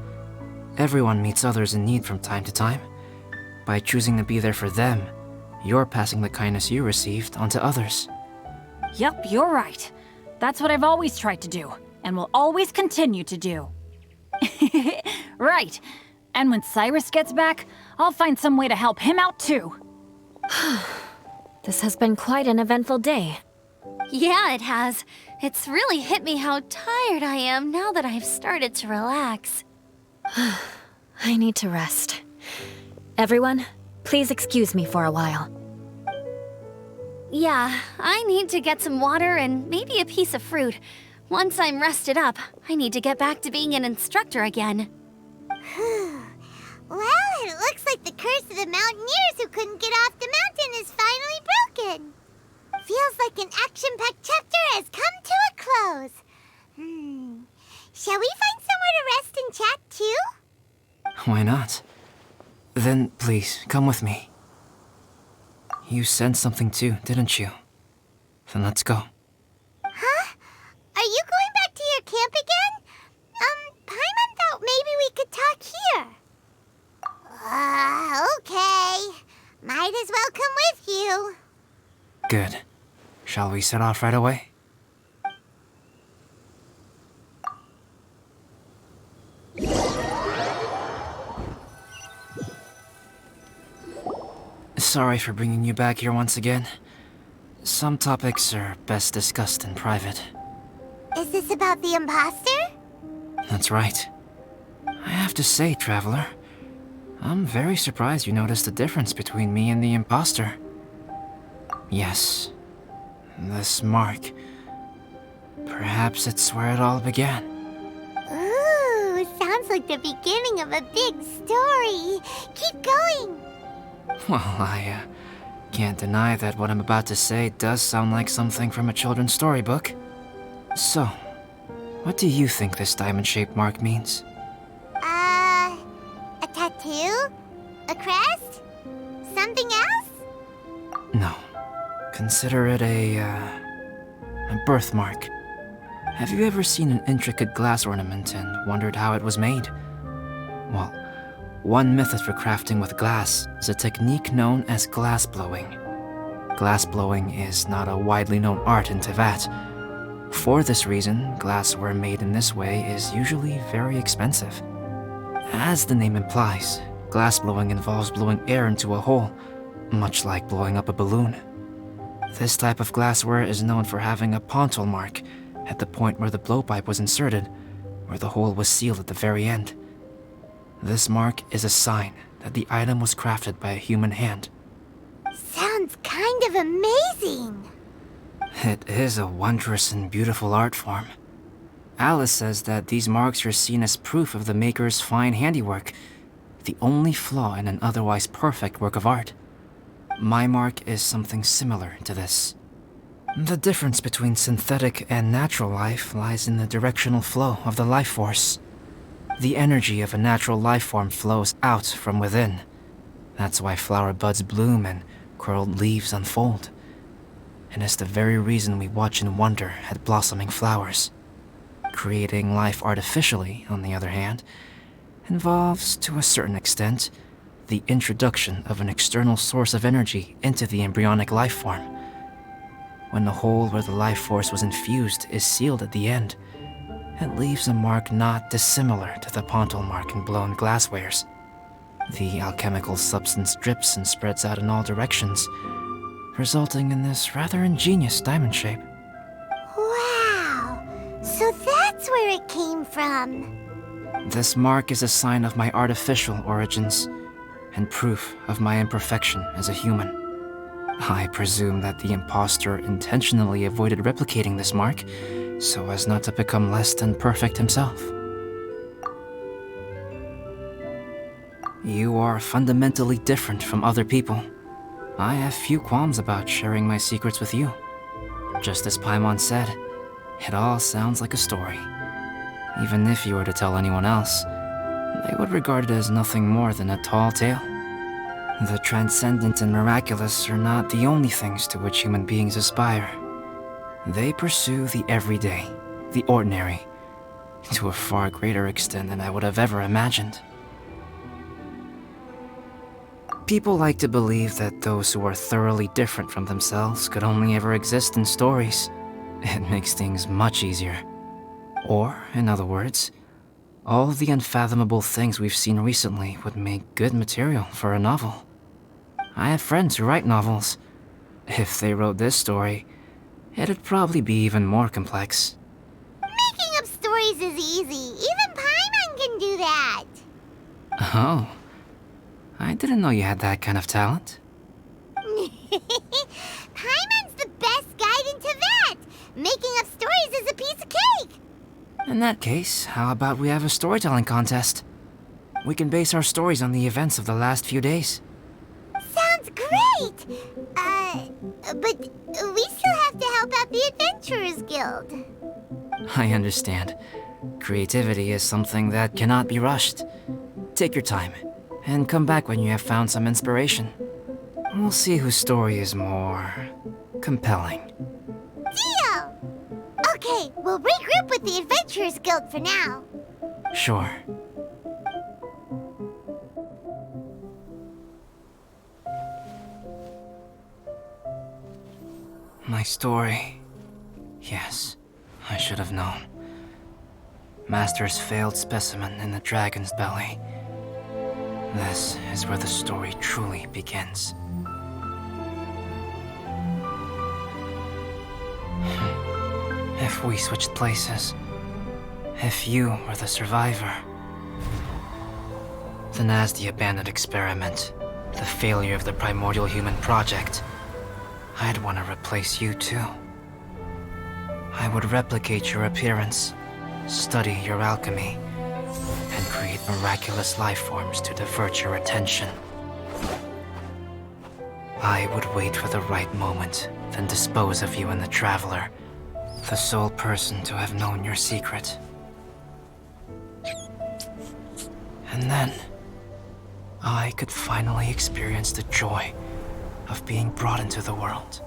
Everyone meets others in need from time to time. By choosing to be there for them, you're passing the kindness you received onto others. Yep, you're right. That's what I've always tried to do, and will always continue to do. Right. And when Cyrus gets back, I'll find some way to help him out too. This has been quite an eventful day. Yeah, it has. It's really hit me how tired I am now that I've started to relax. I need to rest. Everyone, please excuse me for a while. Yeah, I need to get some water and maybe a piece of fruit. Once I'm rested up, I need to get back to being an instructor again. Well, it looks like the curse of the mountaineers who couldn't get off the mountain is finally broken. Feels like an action-packed chapter has come to a close. Shall we find somewhere to rest and chat too? Why not? Then please, come with me. You sensed something too, didn't you? Then let's go. Huh? Are you going back to your camp again? Paimon thought maybe we could talk here. Okay. Might as well come with you. Good. Shall we set off right away? Sorry for bringing you back here once again. Some topics are best discussed in private. Is this about the imposter? That's right. I have to say, Traveler, I'm very surprised you noticed the difference between me and the imposter. Yes, this mark. Perhaps it's where it all began. Ooh, sounds like the beginning of a big story. Keep going. Well, I can't deny that what I'm about to say does sound like something from a children's storybook. So, what do you think this diamond-shaped mark means? A tattoo? A crest? Something else? No. Consider it a birthmark. Have you ever seen an intricate glass ornament and wondered how it was made? Well, one method for crafting with glass is a technique known as glass blowing. Glass blowing is not a widely known art in Teyvat. For this reason, glassware made in this way is usually very expensive. As the name implies, glass blowing involves blowing air into a hole, much like blowing up a balloon. This type of glassware is known for having a pontal mark at the point where the blowpipe was inserted, where the hole was sealed at the very end. This mark is a sign that the item was crafted by a human hand. Sounds kind of amazing. It is a wondrous and beautiful art form. Alice says that these marks are seen as proof of the maker's fine handiwork, the only flaw in an otherwise perfect work of art. My mark is something similar to this. The difference between synthetic and natural life lies in the directional flow of the life force. The energy of a natural life form flows out from within. That's why flower buds bloom and curled leaves unfold. And it's the very reason we watch and wonder at blossoming flowers. Creating life artificially, on the other hand, involves, to a certain extent, the introduction of an external source of energy into the embryonic life form. When the hole where the life force was infused is sealed at the end, it leaves a mark not dissimilar to the pontal mark in blown glasswares. The alchemical substance drips and spreads out in all directions, resulting in this rather ingenious diamond shape. Wow, so that's where it came from. This mark is a sign of my artificial origins, and proof of my imperfection as a human. I presume that the impostor intentionally avoided replicating this mark, so as not to become less than perfect himself. You are fundamentally different from other people. I have few qualms about sharing my secrets with you. Just as Paimon said, it all sounds like a story. Even if you were to tell anyone else, they would regard it as nothing more than a tall tale. The transcendent and miraculous are not the only things to which human beings aspire. They pursue the everyday, the ordinary, to a far greater extent than I would have ever imagined. People like to believe that those who are thoroughly different from themselves could only ever exist in stories. It makes things much easier. Or, in other words, all of the unfathomable things we've seen recently would make good material for a novel. I have friends who write novels. If they wrote this story, it'd probably be even more complex. Making up stories is easy. Even Paimon can do that. Oh. I didn't know you had that kind of talent. Paimon's the best guide into that. Making up stories is a piece of cake. In that case, how about we have a storytelling contest? We can base our stories on the events of the last few days. Sounds great. But we still have to help out the Adventurers Guild. I understand. Creativity is something that cannot be rushed. Take your time, and come back when you have found some inspiration. We'll see whose story is more compelling. Deal! Okay, we'll regroup with the Adventurers Guild for now. Sure. My story. Yes, I should have known. Master's failed specimen in the dragon's belly. This is where the story truly begins. If we switched places, if you were the survivor, then as the abandoned experiment, the failure of the primordial human project, I'd want to replace you too. I would replicate your appearance, study your alchemy, and create miraculous life forms to divert your attention. I would wait for the right moment, then dispose of you and the Traveler, the sole person to have known your secret. And then, I could finally experience the joy of being brought into the world.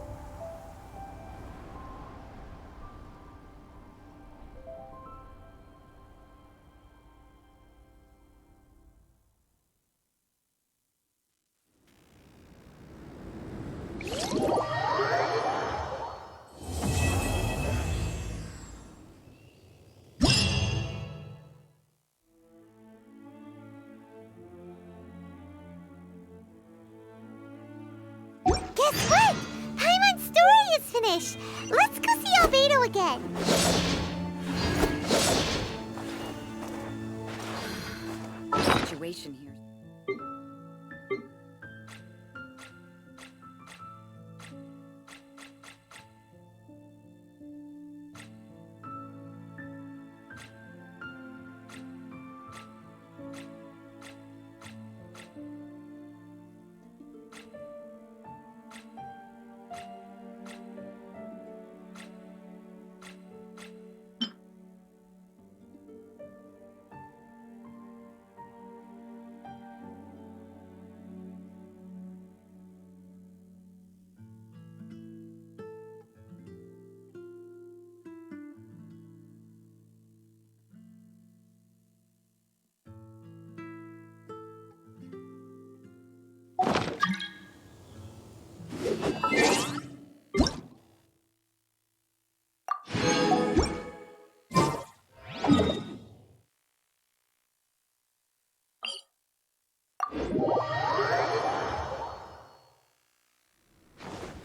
Guess what? Paimon's story is finished. Let's go see Albedo again. Situation here.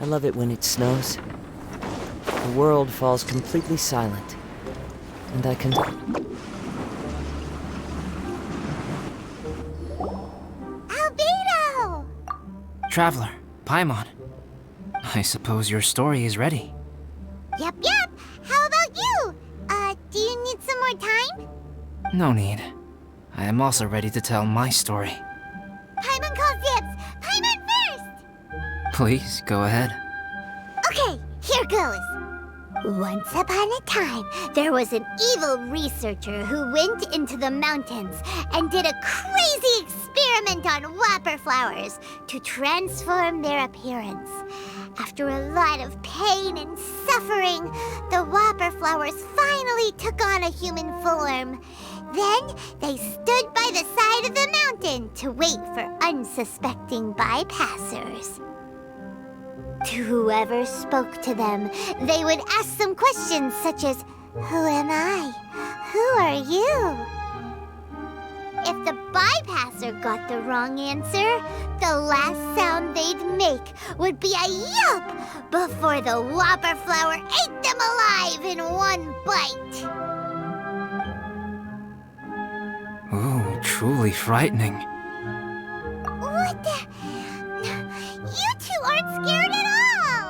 I love it when it snows. The world falls completely silent. And I can... Albedo! Traveler, Paimon, I suppose your story is ready. Yep. How about you? Do you need some more time? No need. I am also ready to tell my story. Please, go ahead. Okay, here goes. Once upon a time, there was an evil researcher who went into the mountains and did a crazy experiment on whopper flowers to transform their appearance. After a lot of pain and suffering, the whopper flowers finally took on a human form. Then they stood by the side of the mountain to wait for unsuspecting bypassers. To whoever spoke to them, they would ask some questions such as, "Who am I? Who are you?" If the bypasser got the wrong answer, the last sound they'd make would be a yelp before the whopper flower ate them alive in one bite. Ooh, truly frightening. What the? You two aren't scared at all!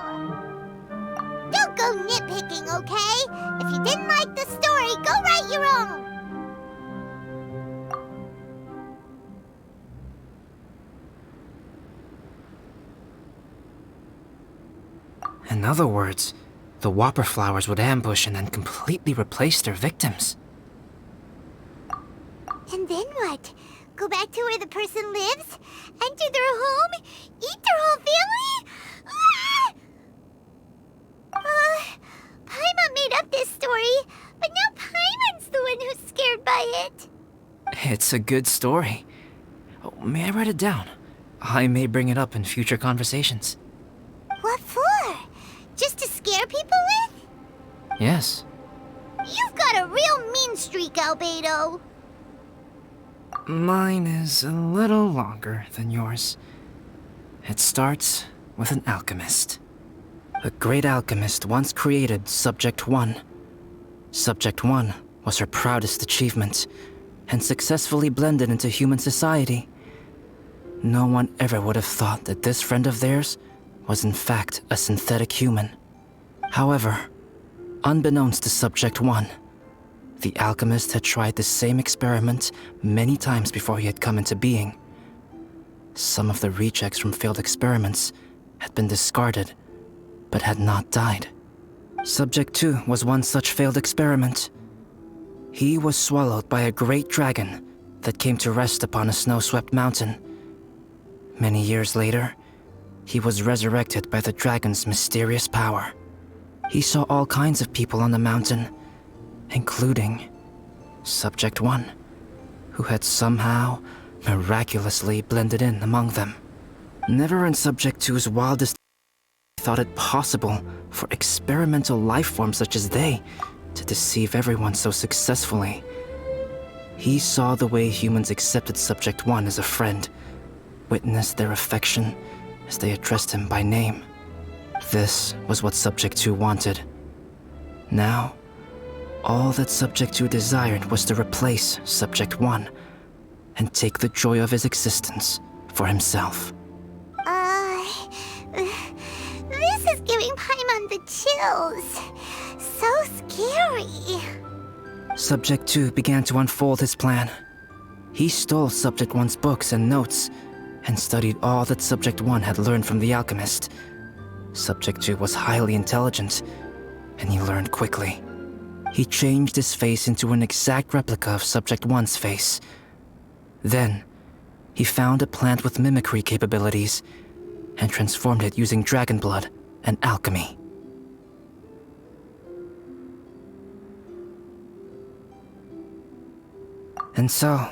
Don't go nitpicking, okay? If you didn't like the story, go write your own! In other words, the whopper flowers would ambush and then completely replace their victims. And then what? Go back to where the person lives? Enter their home? Eat their whole family? Paimon made up this story, but now Paimon's the one who's scared by it. It's a good story. Oh, may I write it down? I may bring it up in future conversations. What for? Just to scare people with? Yes. You've got a real mean streak, Albedo. Mine is a little longer than yours. It starts with an alchemist. A great alchemist once created Subject 1. Subject 1 was her proudest achievement, and successfully blended into human society. No one ever would have thought that this friend of theirs was in fact a synthetic human. However, unbeknownst to Subject 1, the alchemist had tried the same experiment many times before he had come into being. Some of the rejects from failed experiments had been discarded, but had not died. Subject 2 was one such failed experiment. He was swallowed by a great dragon that came to rest upon a snow-swept mountain. Many years later, he was resurrected by the dragon's mysterious power. He saw all kinds of people on the mountain, including Subject 1, who had somehow miraculously blended in among them. Never in Subject 2's wildest thought it possible for experimental life forms such as they to deceive everyone so successfully. He saw the way humans accepted Subject 1 as a friend, witnessed their affection as they addressed him by name. This was what Subject 2 wanted. Now, all that Subject 2 desired was to replace Subject 1 and take the joy of his existence for himself. This is giving Paimon the chills. So scary. Subject 2 began to unfold his plan. He stole Subject 1's books and notes and studied all that Subject 1 had learned from the alchemist. Subject 2 was highly intelligent, and he learned quickly. He changed his face into an exact replica of Subject 1's face. Then, he found a plant with mimicry capabilities and transformed it using dragon blood and alchemy. And so,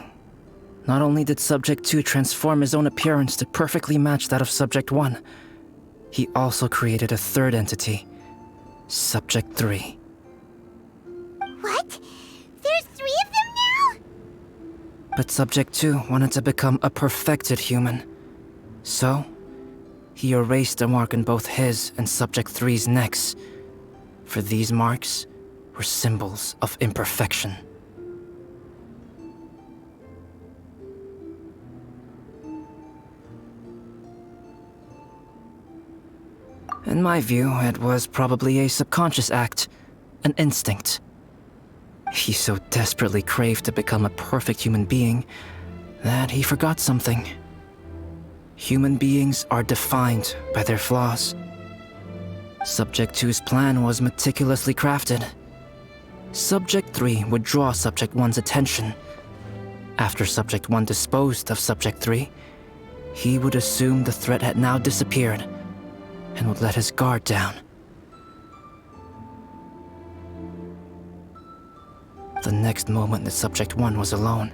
not only did Subject 2 transform his own appearance to perfectly match that of Subject 1, he also created a third entity, Subject 3. What? There's 3 of them now? But Subject 2 wanted to become a perfected human. So, he erased a mark on both his and Subject 3's necks, for these marks were symbols of imperfection. In my view, it was probably a subconscious act, an instinct. He so desperately craved to become a perfect human being that he forgot something. Human beings are defined by their flaws. Subject 2's plan was meticulously crafted. Subject 3 would draw Subject 1's attention. After Subject 1 disposed of Subject 3, he would assume the threat had now disappeared and would let his guard down. The next moment that Subject 1 was alone,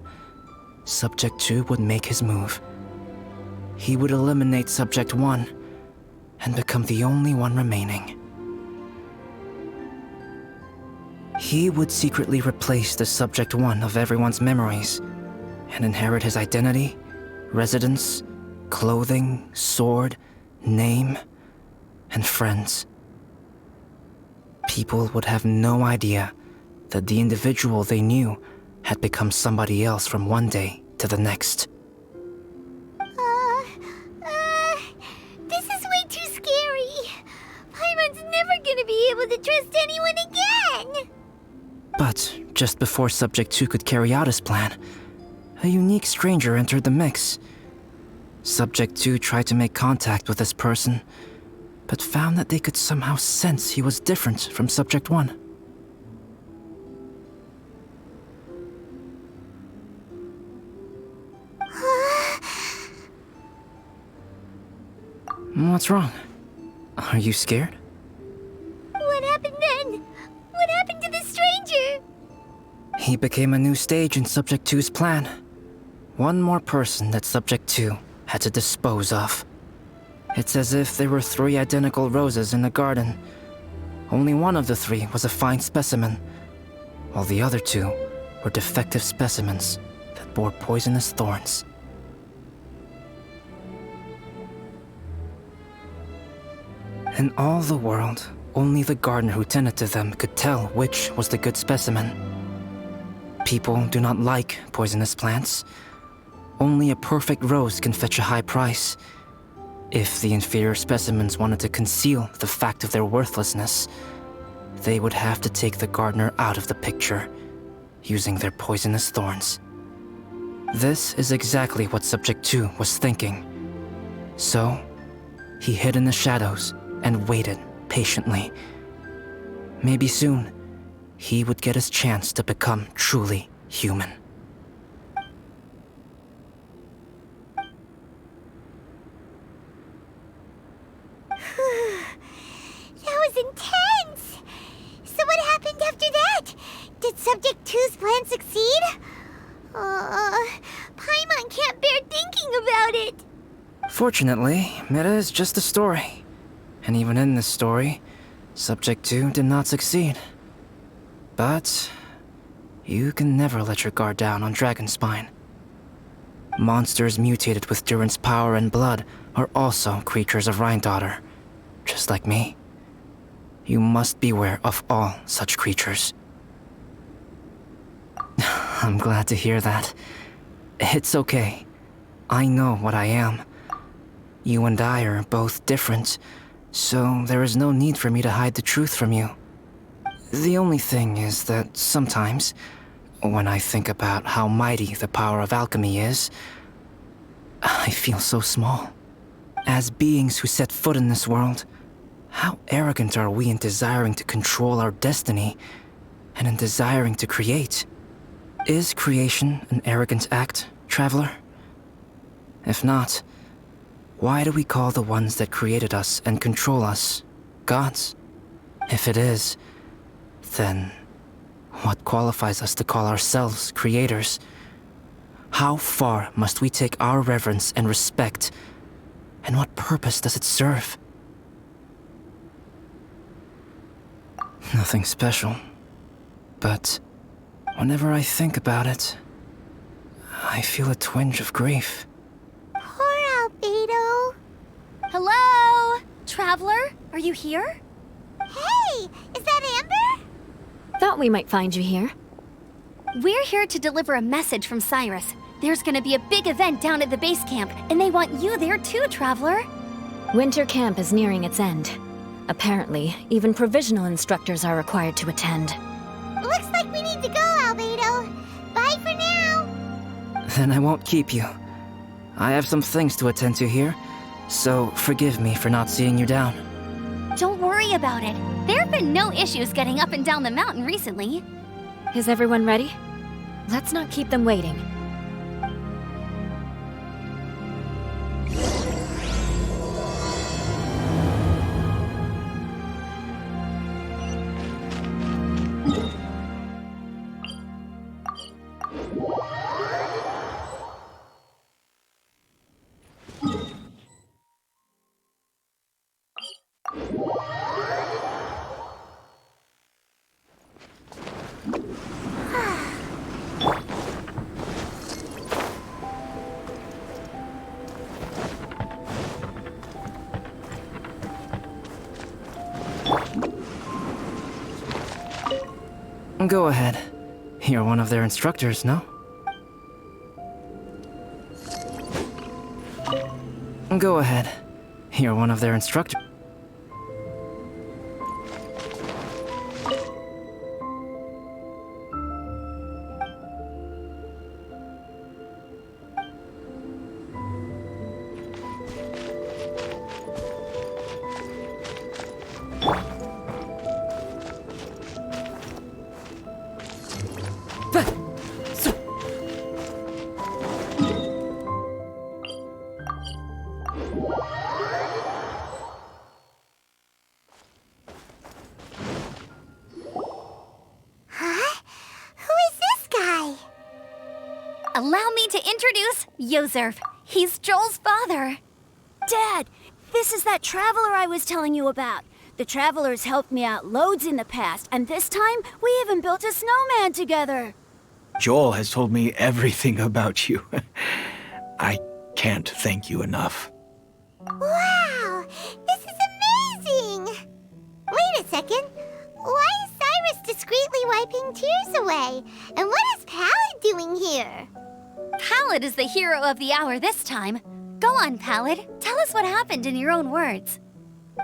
Subject 2 would make his move. He would eliminate Subject 1 and become the only one remaining. He would secretly replace the Subject 1 of everyone's memories and inherit his identity, residence, clothing, sword, name, and friends. People would have no idea that the individual they knew had become somebody else from one day to the next. This is way too scary. Paimon's never gonna be able to trust anyone again. But just before Subject 2 could carry out his plan, a unique stranger entered the mix. Subject 2 tried to make contact with this person, but found that they could somehow sense he was different from Subject 1. What's wrong? Are you scared? What happened then? What happened to the stranger? He became a new stage in Subject 2's plan. One more person that Subject 2 had to dispose of. It's as if there were 3 identical roses in a garden. Only one of the 3 was a fine specimen, while the other 2 were defective specimens that bore poisonous thorns. In all the world, only the gardener who tended to them could tell which was the good specimen. People do not like poisonous plants. Only a perfect rose can fetch a high price. If the inferior specimens wanted to conceal the fact of their worthlessness, they would have to take the gardener out of the picture, using their poisonous thorns. This is exactly what Subject 2 was thinking. So, he hid in the shadows and waited patiently. Maybe soon, he would get his chance to become truly human. That was intense! So what happened after that? Did Subject 2's plan succeed? Paimon can't bear thinking about it. Fortunately, it is just a story. And even in this story, Subject 2 did not succeed. But you can never let your guard down on Dragonspine. Monsters mutated with Durin's power and blood are also creatures of Rhine-Daughter, just like me. You must beware of all such creatures. I'm glad to hear that. It's okay. I know what I am. You and I are both different, so there is no need for me to hide the truth from you. The only thing is that sometimes, when I think about how mighty the power of alchemy is, I feel so small. As beings who set foot in this world, how arrogant are we in desiring to control our destiny and in desiring to create? Is creation an arrogant act, traveler? If not, why do we call the ones that created us and control us gods? If it is, then what qualifies us to call ourselves creators? How far must we take our reverence and respect, and what purpose does it serve? Nothing special, but whenever I think about it, I feel a twinge of grief. Poor Albedo. Hello? Traveler, are you here? Hey, is that Amber? Thought we might find you here. We're here to deliver a message from Cyrus. There's gonna be a big event down at the base camp, and they want you there too, Traveler. Winter camp is nearing its end. Apparently, even provisional instructors are required to attend. Looks like we need to go, Albedo. Bye for now. Then I won't keep you. I have some things to attend to here, so forgive me for not seeing you down. Don't worry about it. There have been no issues getting up and down the mountain recently. Is everyone ready? Let's not keep them waiting. Go ahead. You're one of their instructors, no? Go ahead. You're one of their instructors. Allow me to introduce Yozerf. He's Joel's father. Dad, this is that traveler I was telling you about. The traveler's helped me out loads in the past, and this time we even built a snowman together. Joel has told me everything about you. I can't thank you enough. Wow, this is amazing! Wait a second. Why is Cyrus discreetly wiping tears away? And what is Pallid doing here? Pallid is the hero of the hour this time. Go on, Pallid. Tell us what happened in your own words.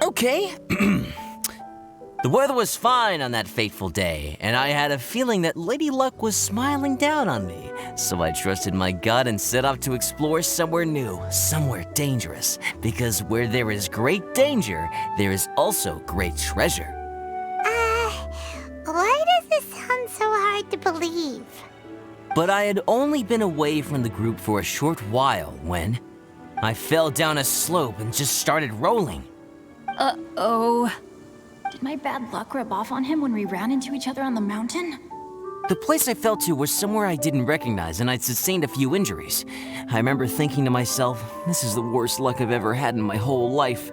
Okay. The weather was fine on that fateful day, and I had a feeling that Lady Luck was smiling down on me. So I trusted my gut and set off to explore somewhere new, somewhere dangerous. Because where there is great danger, there is also great treasure. Why does this sound so hard to believe? But I had only been away from the group for a short while when I fell down a slope and just started rolling. Uh-oh. Did my bad luck rub off on him when we ran into each other on the mountain? The place I fell to was somewhere I didn't recognize, and I'd sustained a few injuries. I remember thinking to myself, this is the worst luck I've ever had in my whole life.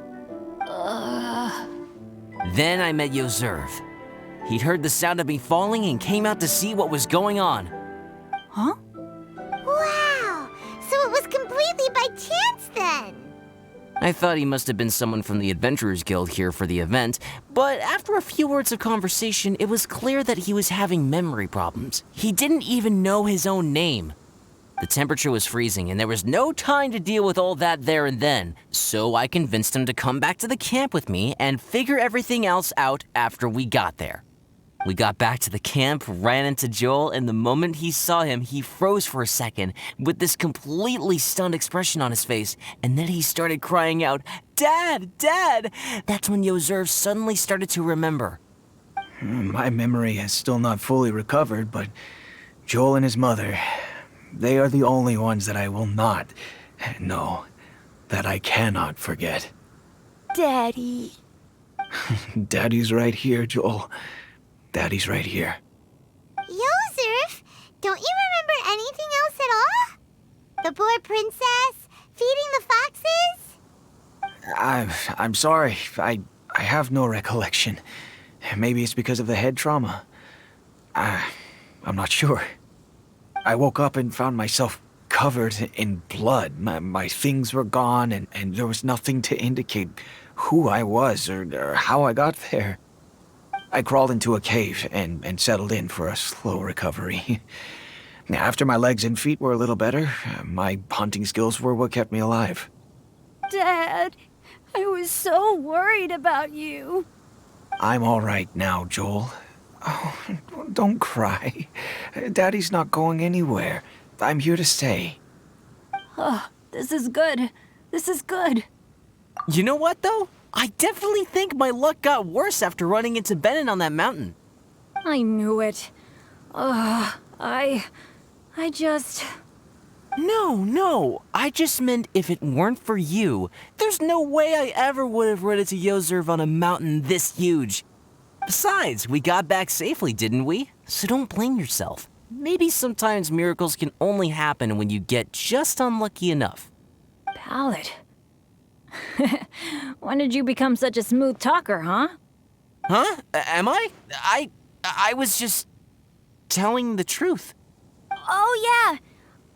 Then I met Yozerf. He'd heard the sound of me falling and came out to see what was going on. Huh? Wow, so it was completely by chance then. I thought he must have been someone from the Adventurers Guild here for the event, but after a few words of conversation, it was clear that he was having memory problems. He didn't even know his own name. The temperature was freezing, and there was no time to deal with all that there and then, so I convinced him to come back to the camp with me and figure everything else out after we got there. We got back to the camp, ran into Joel, and the moment he saw him, he froze for a second with this completely stunned expression on his face, and then he started crying out, "Dad! Dad!" That's when Yozerf suddenly started to remember. My memory has still not fully recovered, but Joel and his mother, they are the only ones that I will not, no, that I cannot forget. Daddy. Daddy's right here, Joel. Daddy's right here. Yozerf, don't you remember anything else at all? The poor princess, feeding the foxes? I'm sorry. I have no recollection. Maybe it's because of the head trauma. I'm not sure. I woke up and found myself covered in blood. My things were gone, and there was nothing to indicate who I was or how I got there. I crawled into a cave and settled in for a slow recovery. After my legs and feet were a little better, my hunting skills were what kept me alive. Dad, I was so worried about you. I'm all right now, Joel. Oh, don't the Daddy's not going anywhere. I'm here to stay. The This is good. This is good. You know what, though? I definitely think my luck got worse after running into Benin on that mountain. I knew it. I just... No. I just meant if it weren't for you, there's no way I ever would have run into Yozerv on a mountain this huge. Besides, we got back safely, didn't we? So don't blame yourself. Maybe sometimes miracles can only happen when you get just unlucky enough. Ballad. When did you become such a smooth talker, huh? Huh? Am I? I was just telling the truth. Oh, yeah.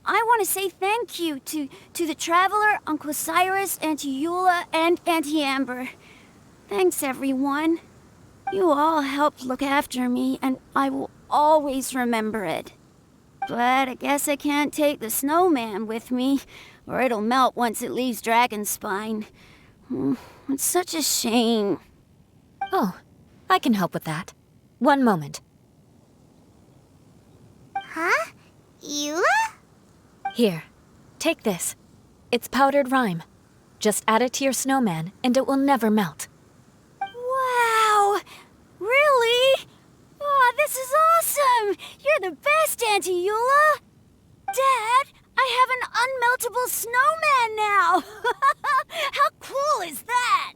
I want to say thank you to the Traveler, Uncle Cyrus, Auntie Eula, and Auntie Amber. Thanks, everyone. You all helped look after me, and I will always remember it. But I guess I can't take the snowman with me, or it'll melt once it leaves Dragonspine. It's such a shame. Oh, I can help with that. One moment. Huh? Eula? Here, take this. It's powdered rime. Just add it to your snowman, and it will never melt. Wow! Really? Oh, this is awesome! You're the best, Auntie Eula! Dad, I have an unmeltable snowman now! How cool is that?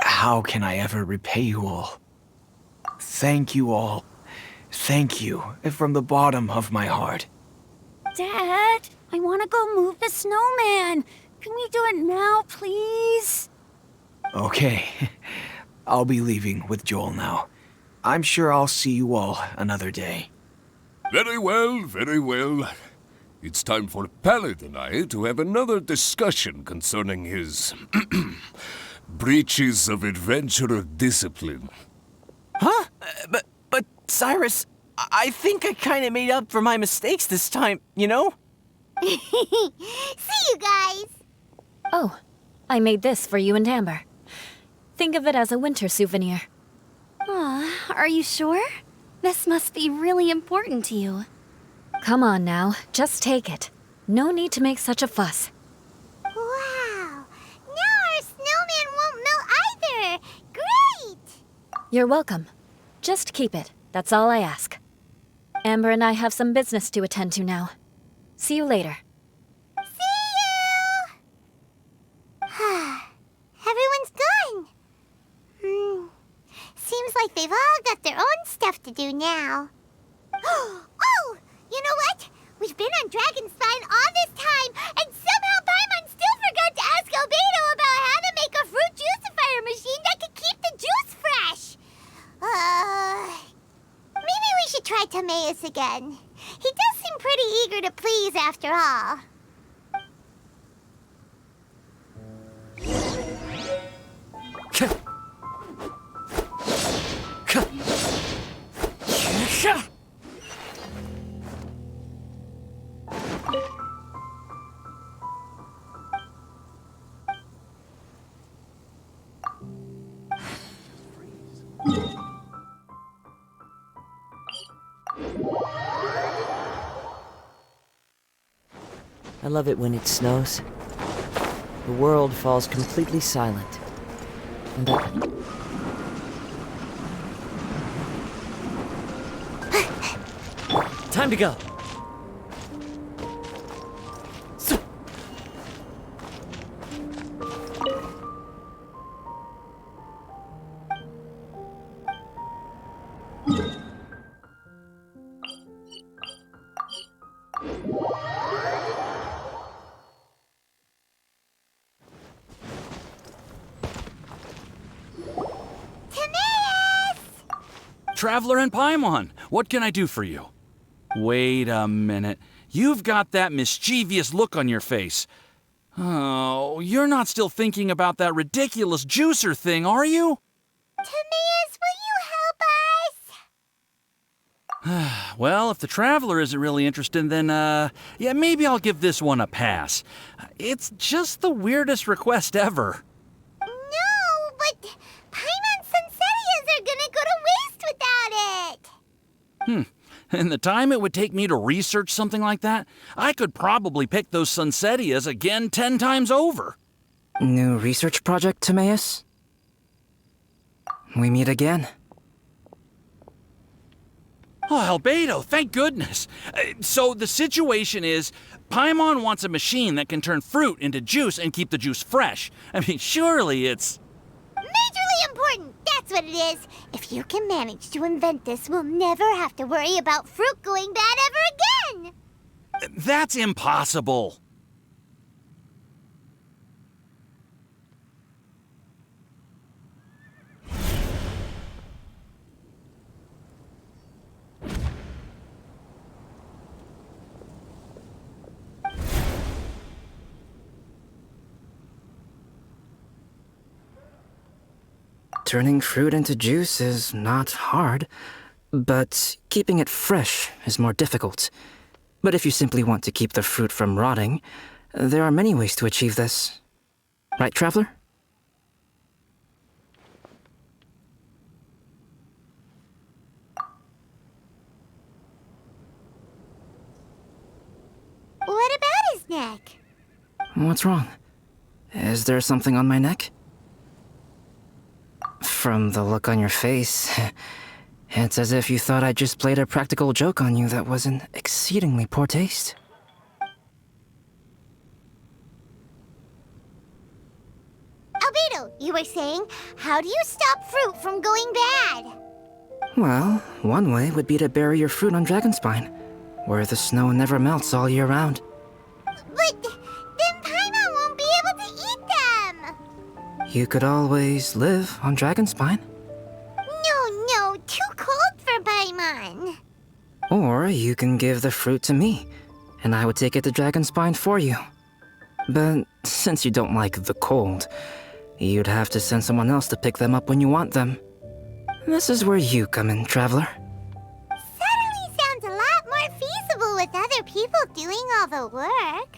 How can I ever repay you all? Thank you all. Thank you from the bottom of my heart. Dad, I want to go move the snowman. Can we do it now, please? Okay. I'll be leaving with Joel now. I'm sure I'll see you all another day. Very well, very well. It's time for Pallet and I to have another discussion concerning his breaches of adventurer discipline. Huh? But Cyrus, I think I kind of made up for my mistakes this time, you know? See you guys! Oh, I made this for you and Amber. Think of it as a winter souvenir. Aw, are you sure? This must be really important to you. Come on now, just take it. No need to make such a fuss. Wow! Now our snowman won't melt either! Great! You're welcome. Just keep it, that's all I ask. Amber and I have some business to attend to now. See you later. See you! Everyone's gone. Seems like they've all got their own stuff to do now. Oh! You know what? We've been on Dragonspine all this time, and somehow Paimon still forgot to ask Albedo about how to make a fruit juicifier machine that could keep the juice fresh. Maybe we should try Timaeus again. He does seem pretty eager to please after all. I love it when it snows. The world falls completely silent. And Time to go. Traveler and Paimon, what can I do for you? Wait a minute. You've got that mischievous look on your face. Oh, you're not still thinking about that ridiculous juicer thing, are you? Timaeus, will you help us? Well, if the Traveler isn't really interested, then, yeah, maybe I'll give this one a pass. It's just the weirdest request ever. No, but Paimon's Sunsetias are gonna go to waste without it. In the time it would take me to research something like that, I could probably pick those Sunsettias again 10 times over. New research project, Timaeus? We meet again. Oh, Albedo, thank goodness. So the situation is, Paimon wants a machine that can turn fruit into juice and keep the juice fresh. I mean, surely it's... Majorly important, that's what it is. If you can manage to invent this, we'll never have to worry about fruit going bad ever again. That's impossible. Turning fruit into juice is not hard, but keeping it fresh is more difficult. But if you simply want to keep the fruit from rotting, there are many ways to achieve this. Right, Traveler? What about his neck? What's wrong? Is there something on my neck? From the look on your face, it's as if you thought I just played a practical joke on you that was in exceedingly poor taste. Albedo, you were saying, how do you stop fruit from going bad? Well, one way would be to bury your fruit on Dragonspine, where the snow never melts all year round. But then Paimon won't be able to eat them! You could always live on Dragonspine. No, too cold for Paimon. Or you can give the fruit to me, and I would take it to Dragonspine for you. But since you don't like the cold, you'd have to send someone else to pick them up when you want them. This is where you come in, Traveler. Suddenly sounds a lot more feasible with other people doing all the work.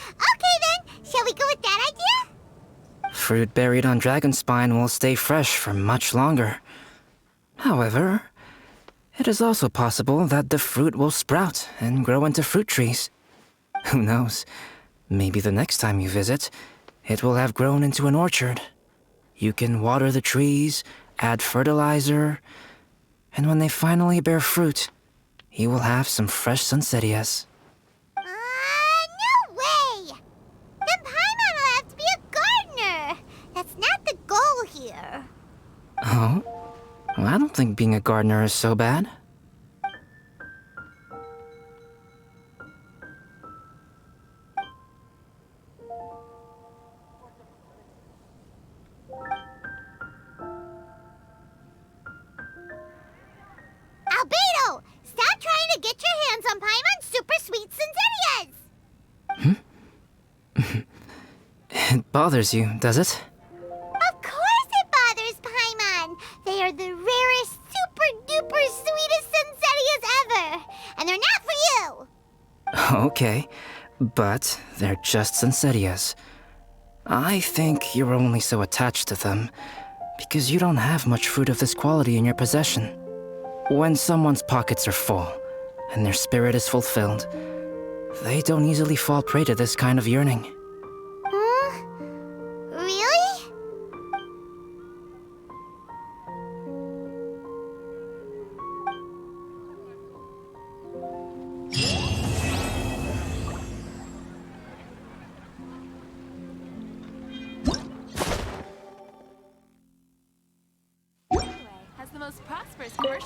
Okay then, shall we go with that idea? Fruit buried on Dragonspine will stay fresh for much longer. However, it is also possible that the fruit will sprout and grow into fruit trees. Who knows? Maybe the next time you visit, it will have grown into an orchard. You can water the trees, add fertilizer, and when they finally bear fruit, you will have some fresh Sunsettias. No way! Then Paimon will have to be a gardener. That's not the goal here. Oh? Well, I don't think being a gardener is so bad. Albedo! Stop trying to get your hands on Paimon's super sweet Sunsettias! It bothers you, does it? Of course it bothers Paimon! They are the rarest, super-duper sweetest Sunsettias ever! And they're not for you! Okay, but they're just Sunsettias. I think you're only so attached to them because you don't have much fruit of this quality in your possession. When someone's pockets are full and their spirit is fulfilled, they don't easily fall prey to this kind of yearning. Really?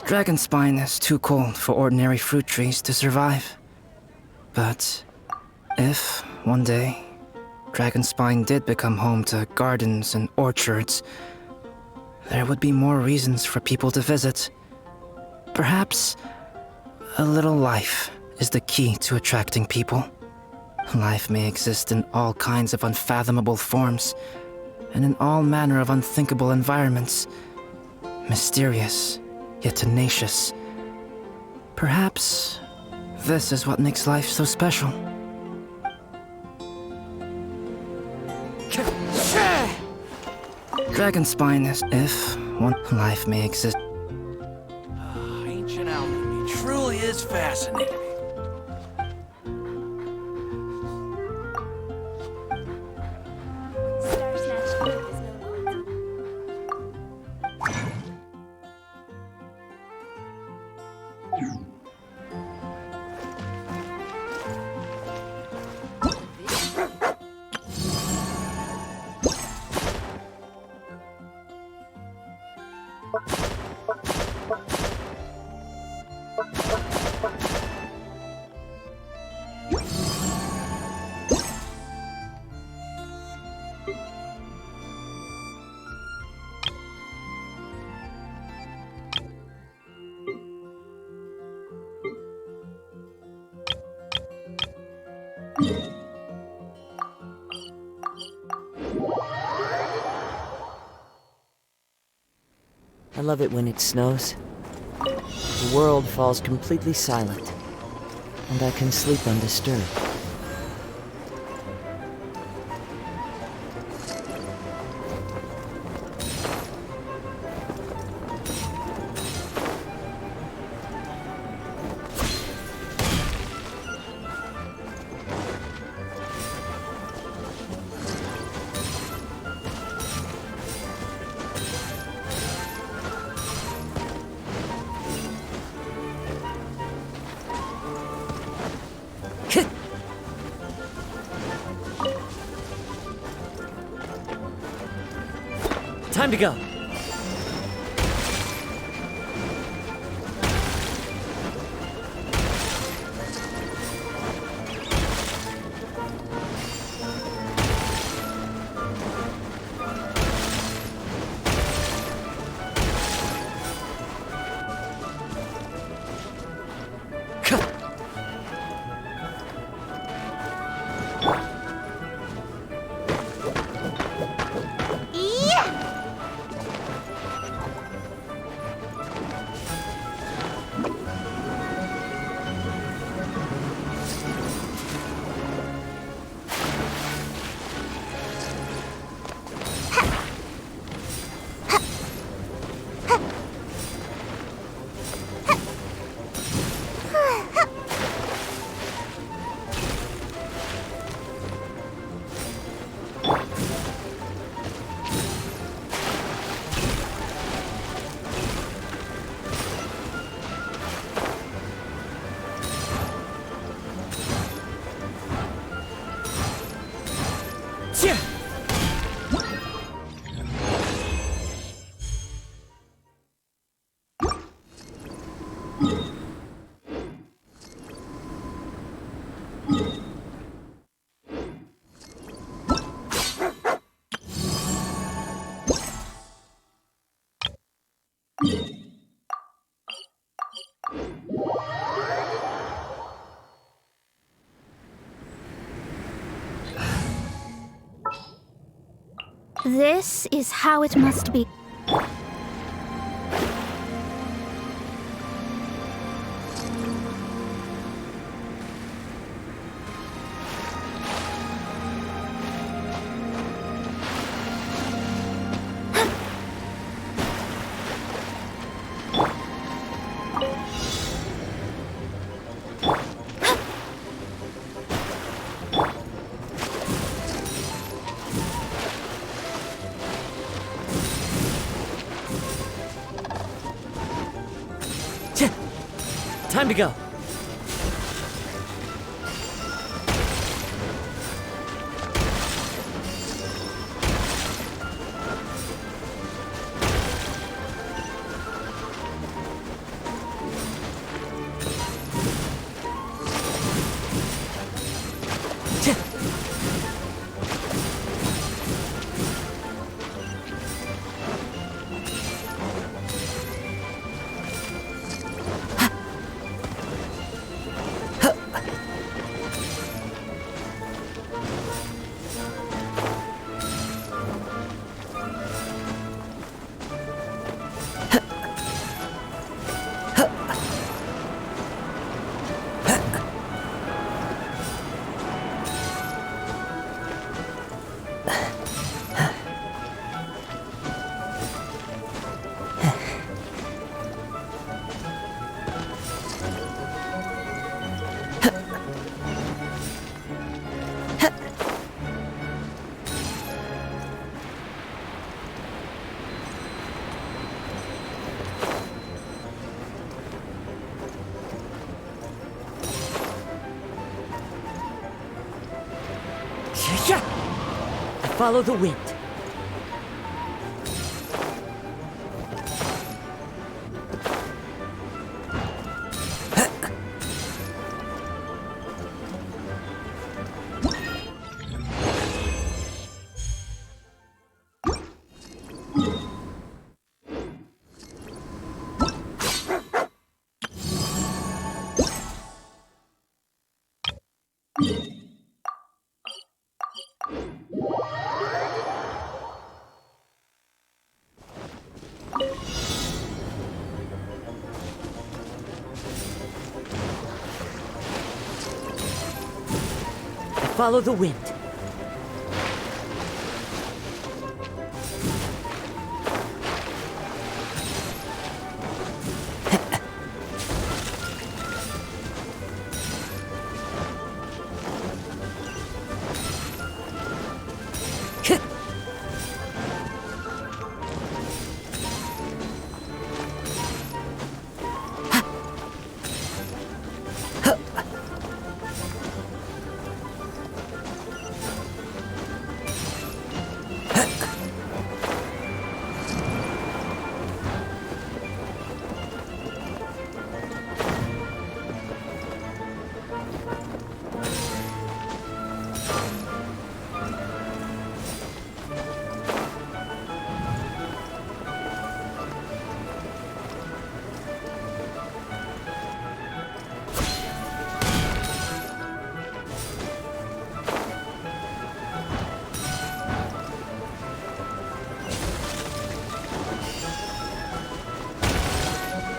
Dragonspine is too cold for ordinary fruit trees to survive. But if, one day, Dragonspine did become home to gardens and orchards, there would be more reasons for people to visit. Perhaps a little life is the key to attracting people. Life may exist in all kinds of unfathomable forms, and in all manner of unthinkable environments. Mysterious, yet tenacious. Perhaps this is what makes life so special. Dragonspine is if one life may exist. Ancient is fascinating. I love it when it snows. The world falls completely silent, and I can sleep undisturbed. Time to go. This is how it must be. Time to go. Follow the wind. Follow the wind.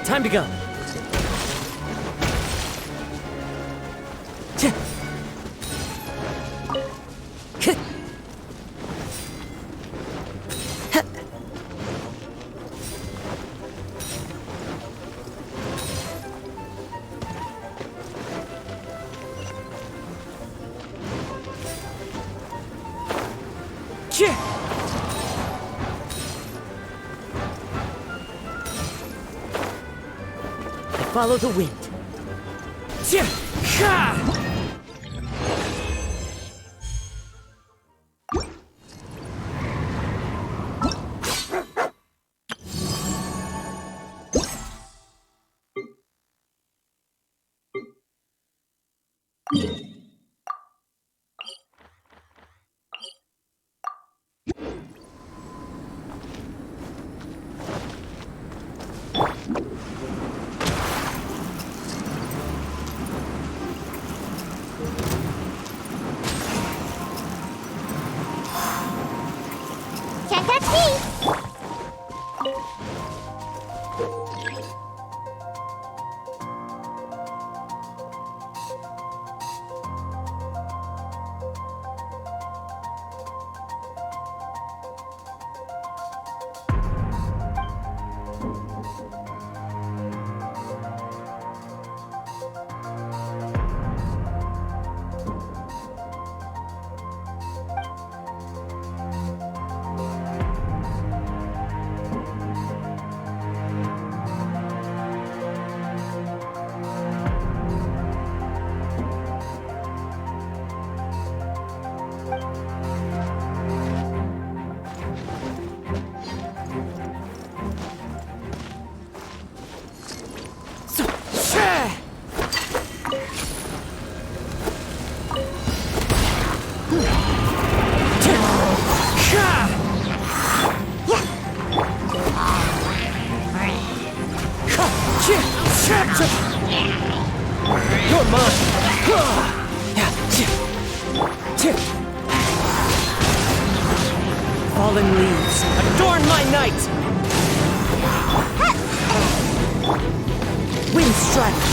Time to go. Follow the wind. Can't catch me! You're mine! Fallen leaves, adorn my night! Wind strike!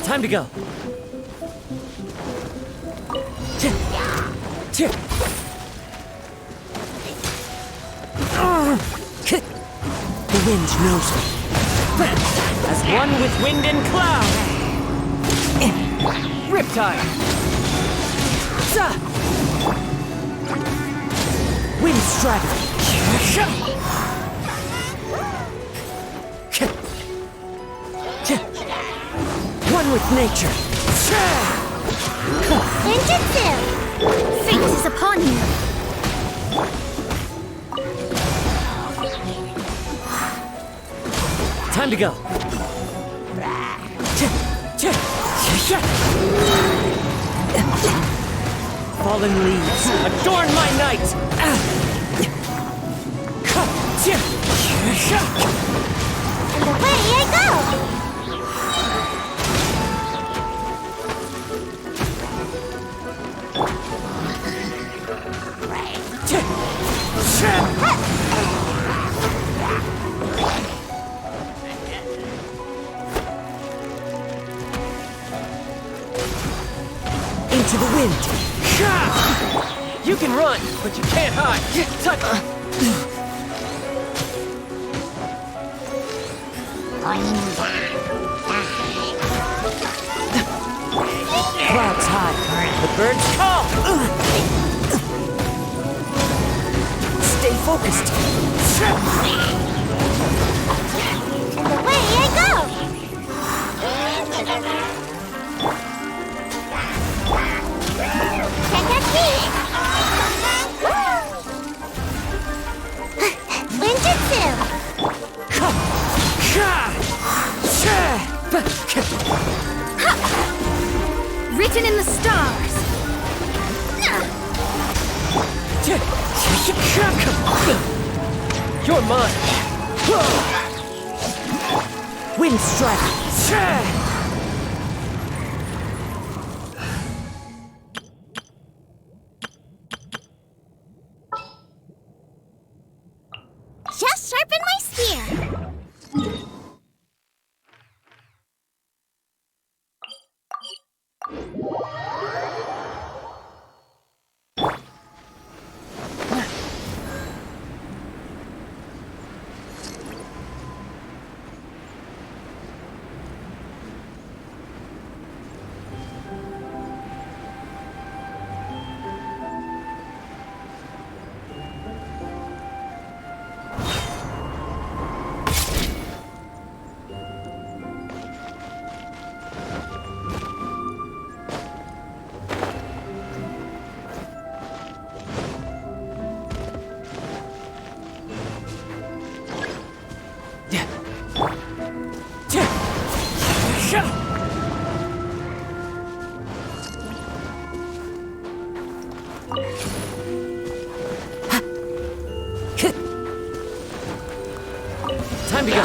Time to go. The wind knows me. As one with wind and cloud. Riptide. Wind strider. One with nature. Ninjutsu! Fate is upon you. Time to go. Fallen leaves, adorn my night! And away I go! Into the wind. You can run, but you can't hide. Touch. Clouds high. The birds call. Stay focused. And away I go! Check out me! Ninjutsu! Written in the stars. You're mine. Wind strider. Just sharpen my spear! Time to go.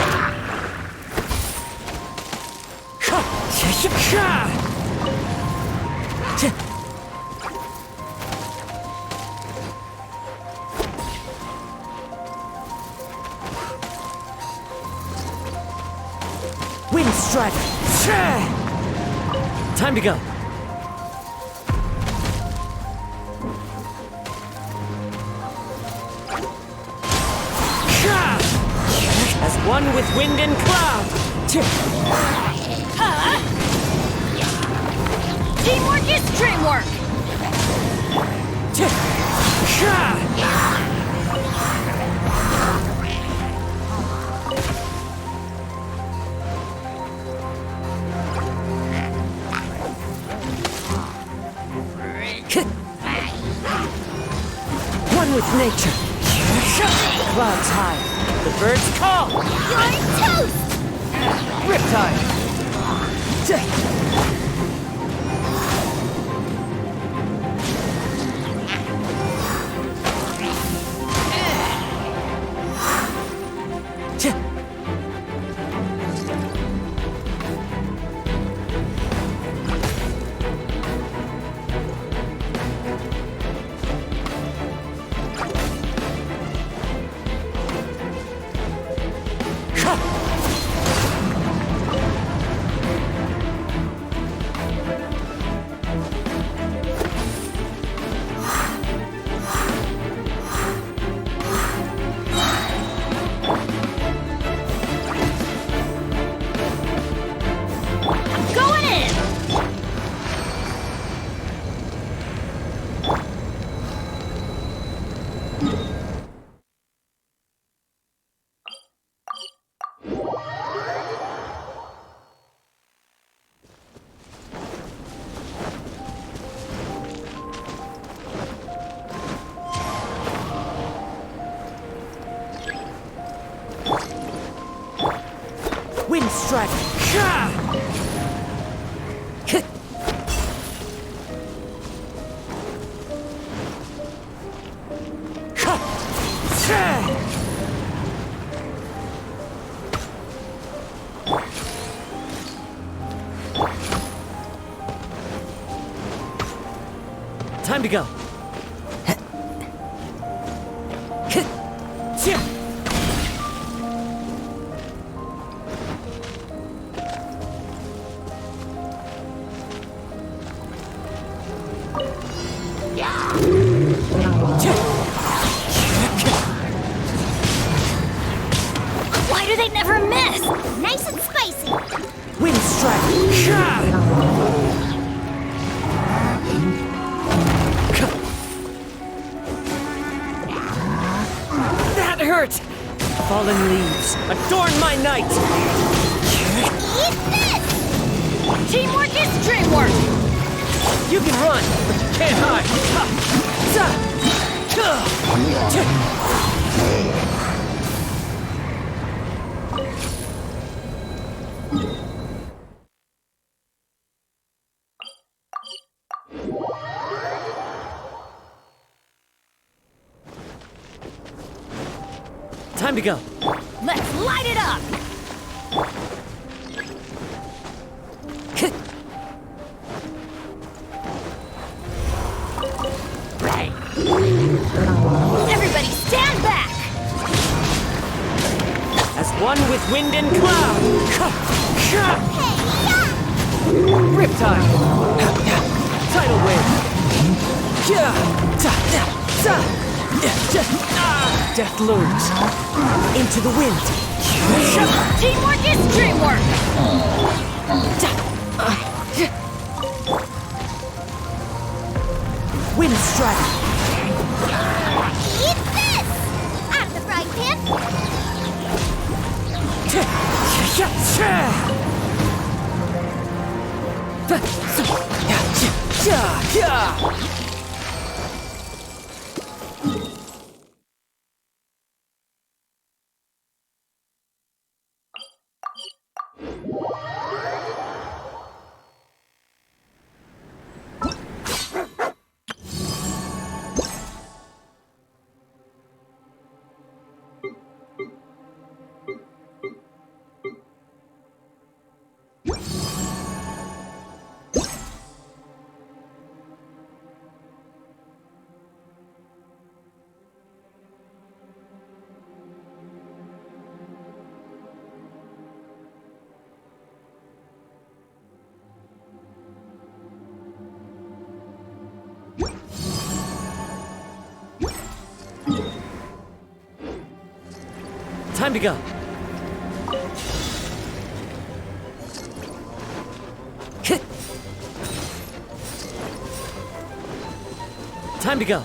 Wind strider. Time to go. As one with wind and cloud. Teamwork is dreamwork! One with nature. Clouds high. The birds call. You're toast! Riptide. strike! Time to go. Why do they never miss? Nice and spicy. Wind strike! That hurt! Fallen leaves, adorn my night! Eat this! Teamwork is dreamwork! You can run, but you can't hide! Time to go. Let's light it up! Everybody stand back! As one with wind and cloud! Riptide! Tidal wave! Death lures! Into the wind! Teamwork is dreamwork! Wind strike! Eat this! Out of the frying pan. Time to go. Time to go.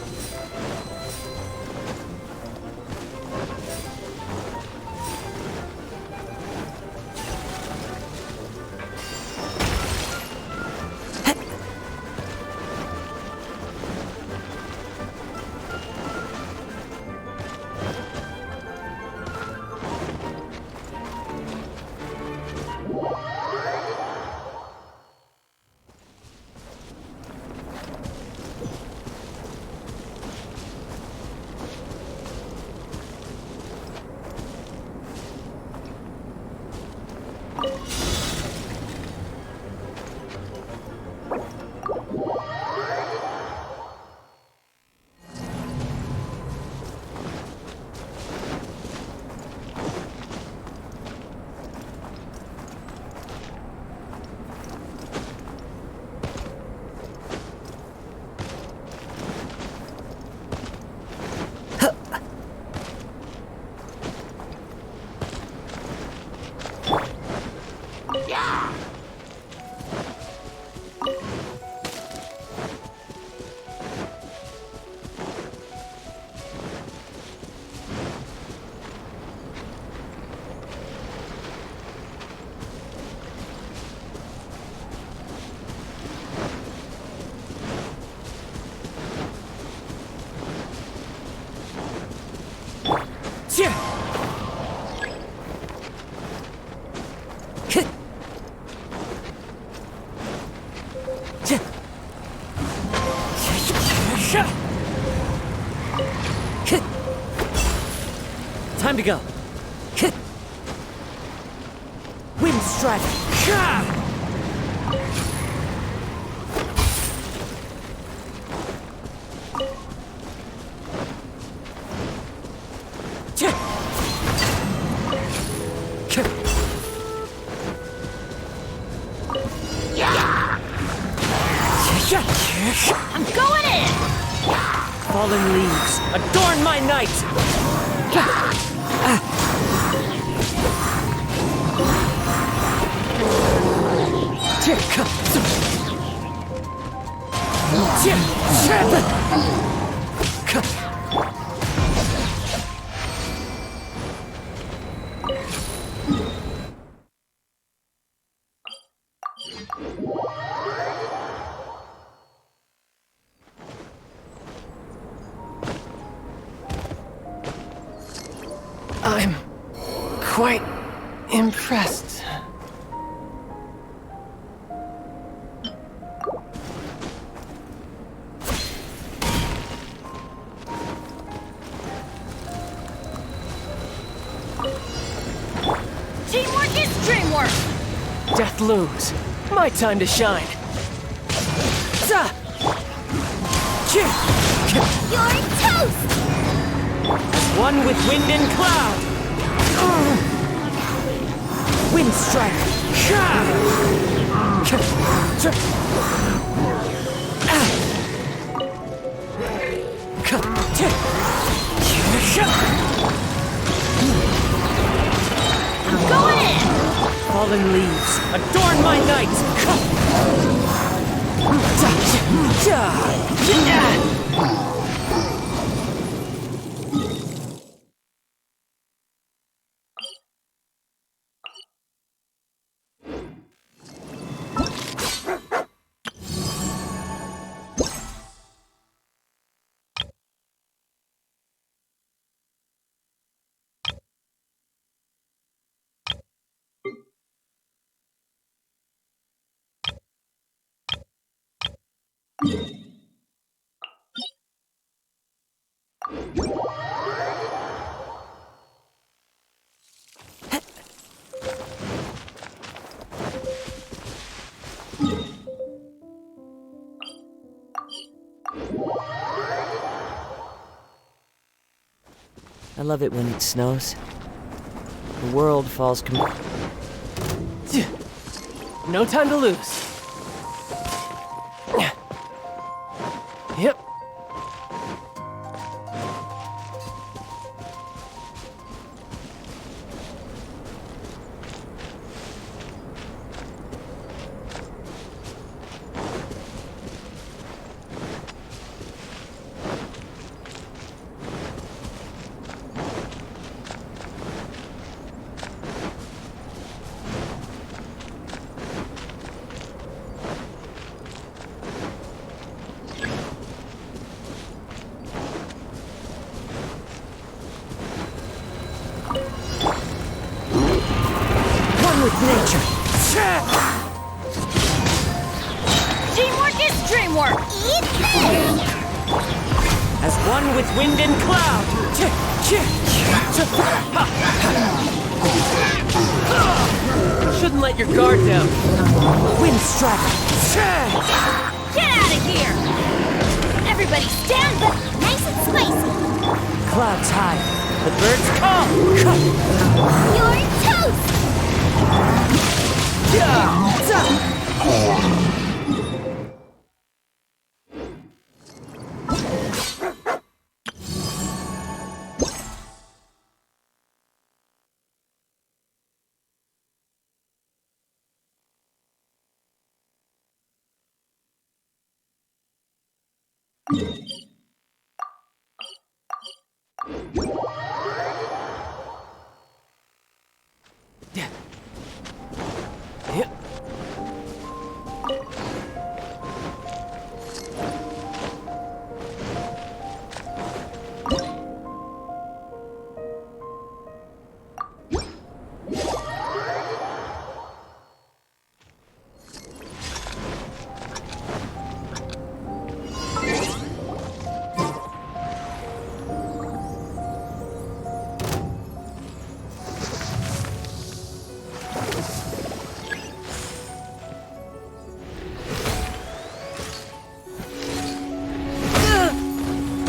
Time to go. Wind strike. I'm going in! Fallen leaves, adorn my night! I'm quite impressed. Teamwork is dreamwork! Death looms. My time to shine. Za! You're toast! As one with wind and cloud! Wind strike! Going in! Fallen leaves, adorn my night! I love it when it snows. The world falls No time to lose. Yep. with nature. Teamwork is dreamwork! Eat this! As one with wind and cloud. Shouldn't let your guard down. Wind strike. Get out of here! Everybody stand back! Nice and spicy. Clouds high. The birds call. You're toast!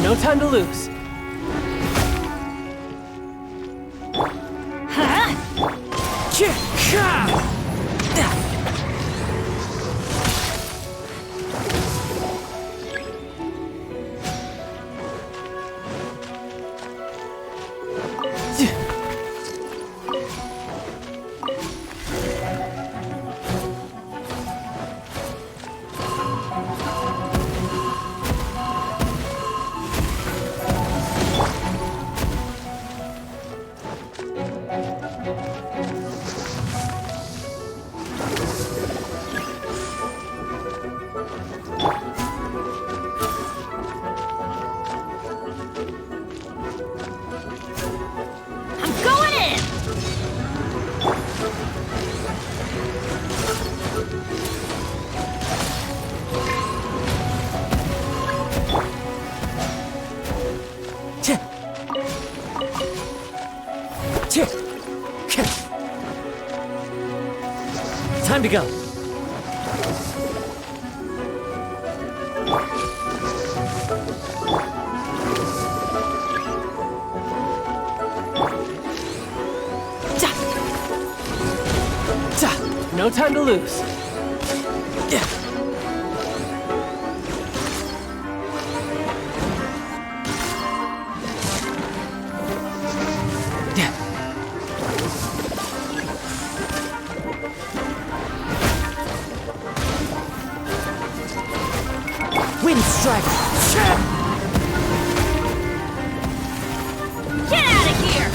no time to lose. Time to go. No time to lose. Wind strike! Get out of here!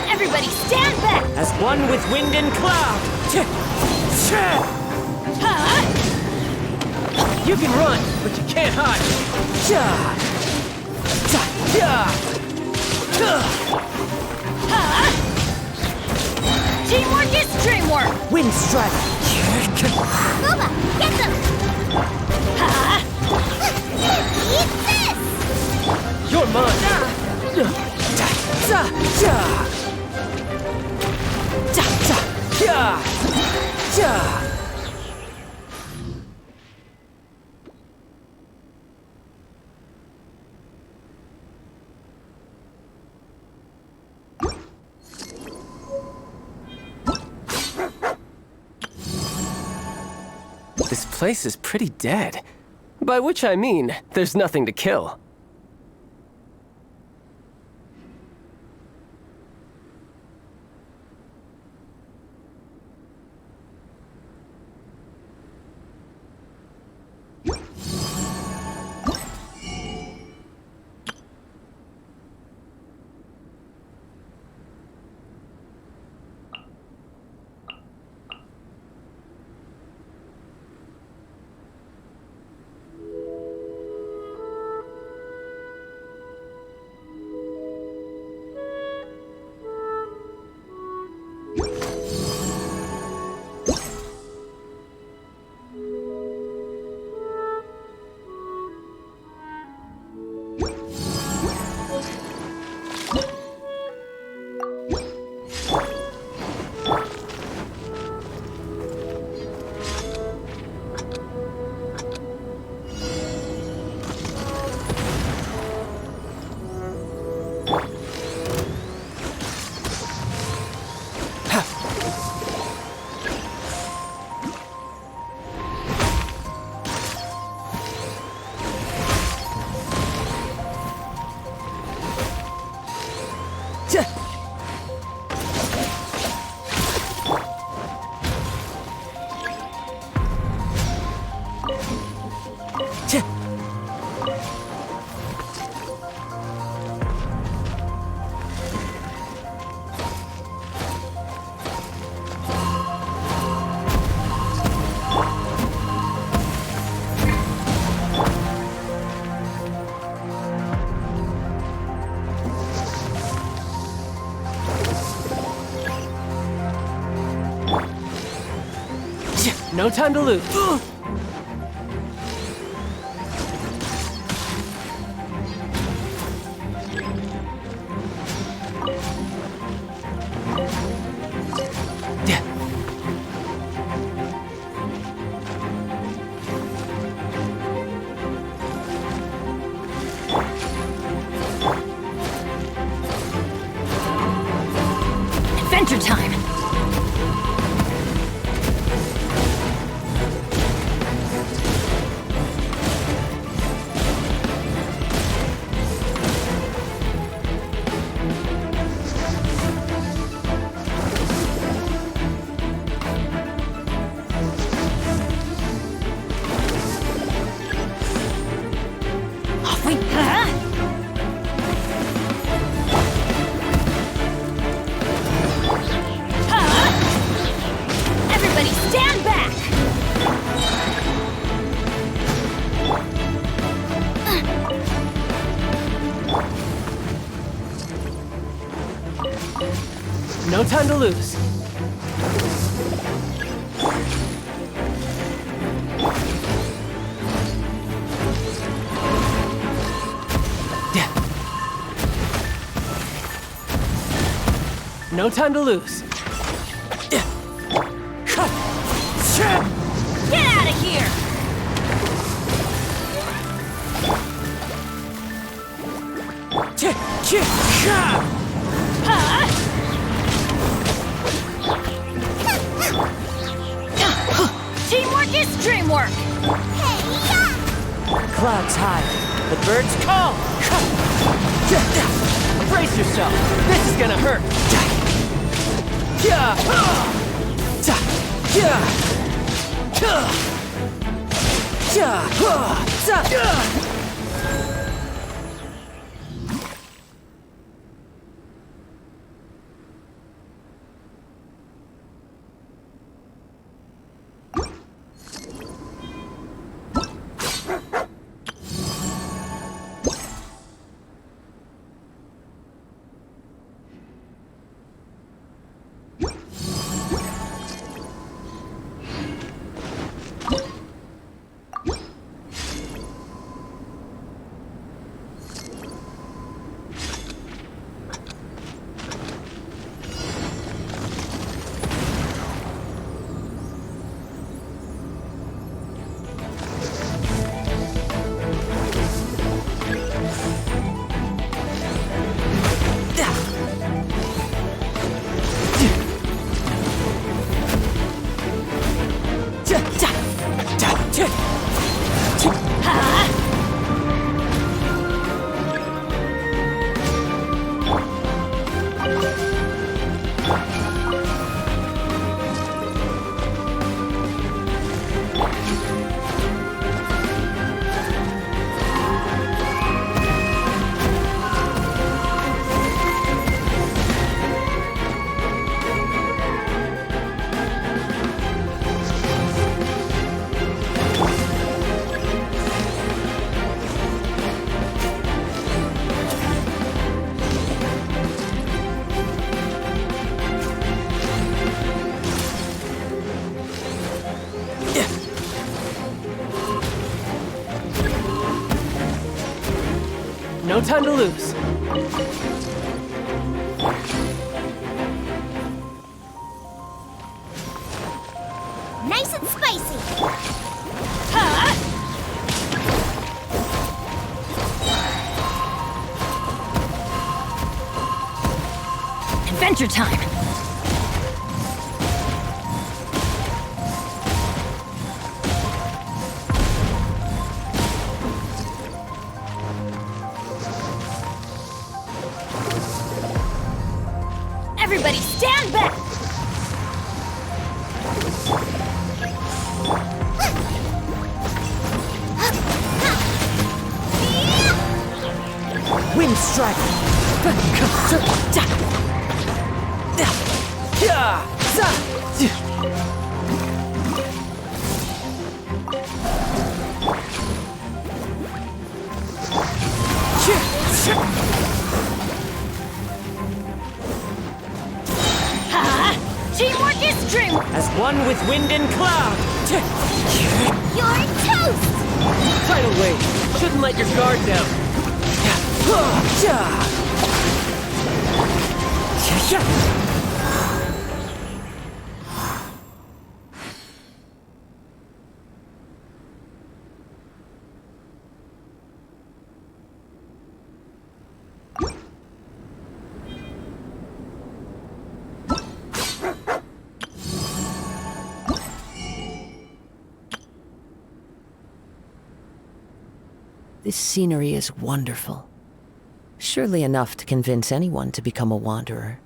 Everybody stand back! As one with wind and cloud! You can run, but you can't hide! Teamwork is dreamwork! Wind strike! Scuba, get them! Eat this! You're mine! This place is pretty dead. By which I mean, there's nothing to kill. No time to lose. Adventure time! Off we Everybody stand back! No time to lose. No time to lose. Get out of here! Teamwork is dreamwork! Clouds high. The birds call. Brace yourself. This is gonna hurt. No time to lose. Nice and spicy. Adventure time! Everybody stand back! Wind strike. Teamwork is dreamwork! As one with wind and cloud! You're toast! Tidal wave! Shouldn't let your guard down! This scenery is wonderful. Surely enough to convince anyone to become a wanderer.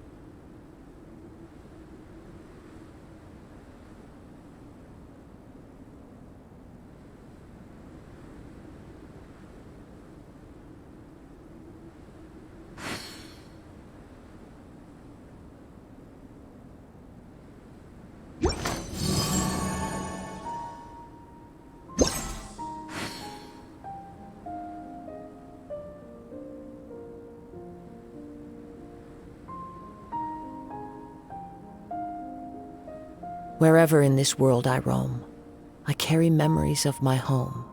Wherever in this world I roam, I carry memories of my home.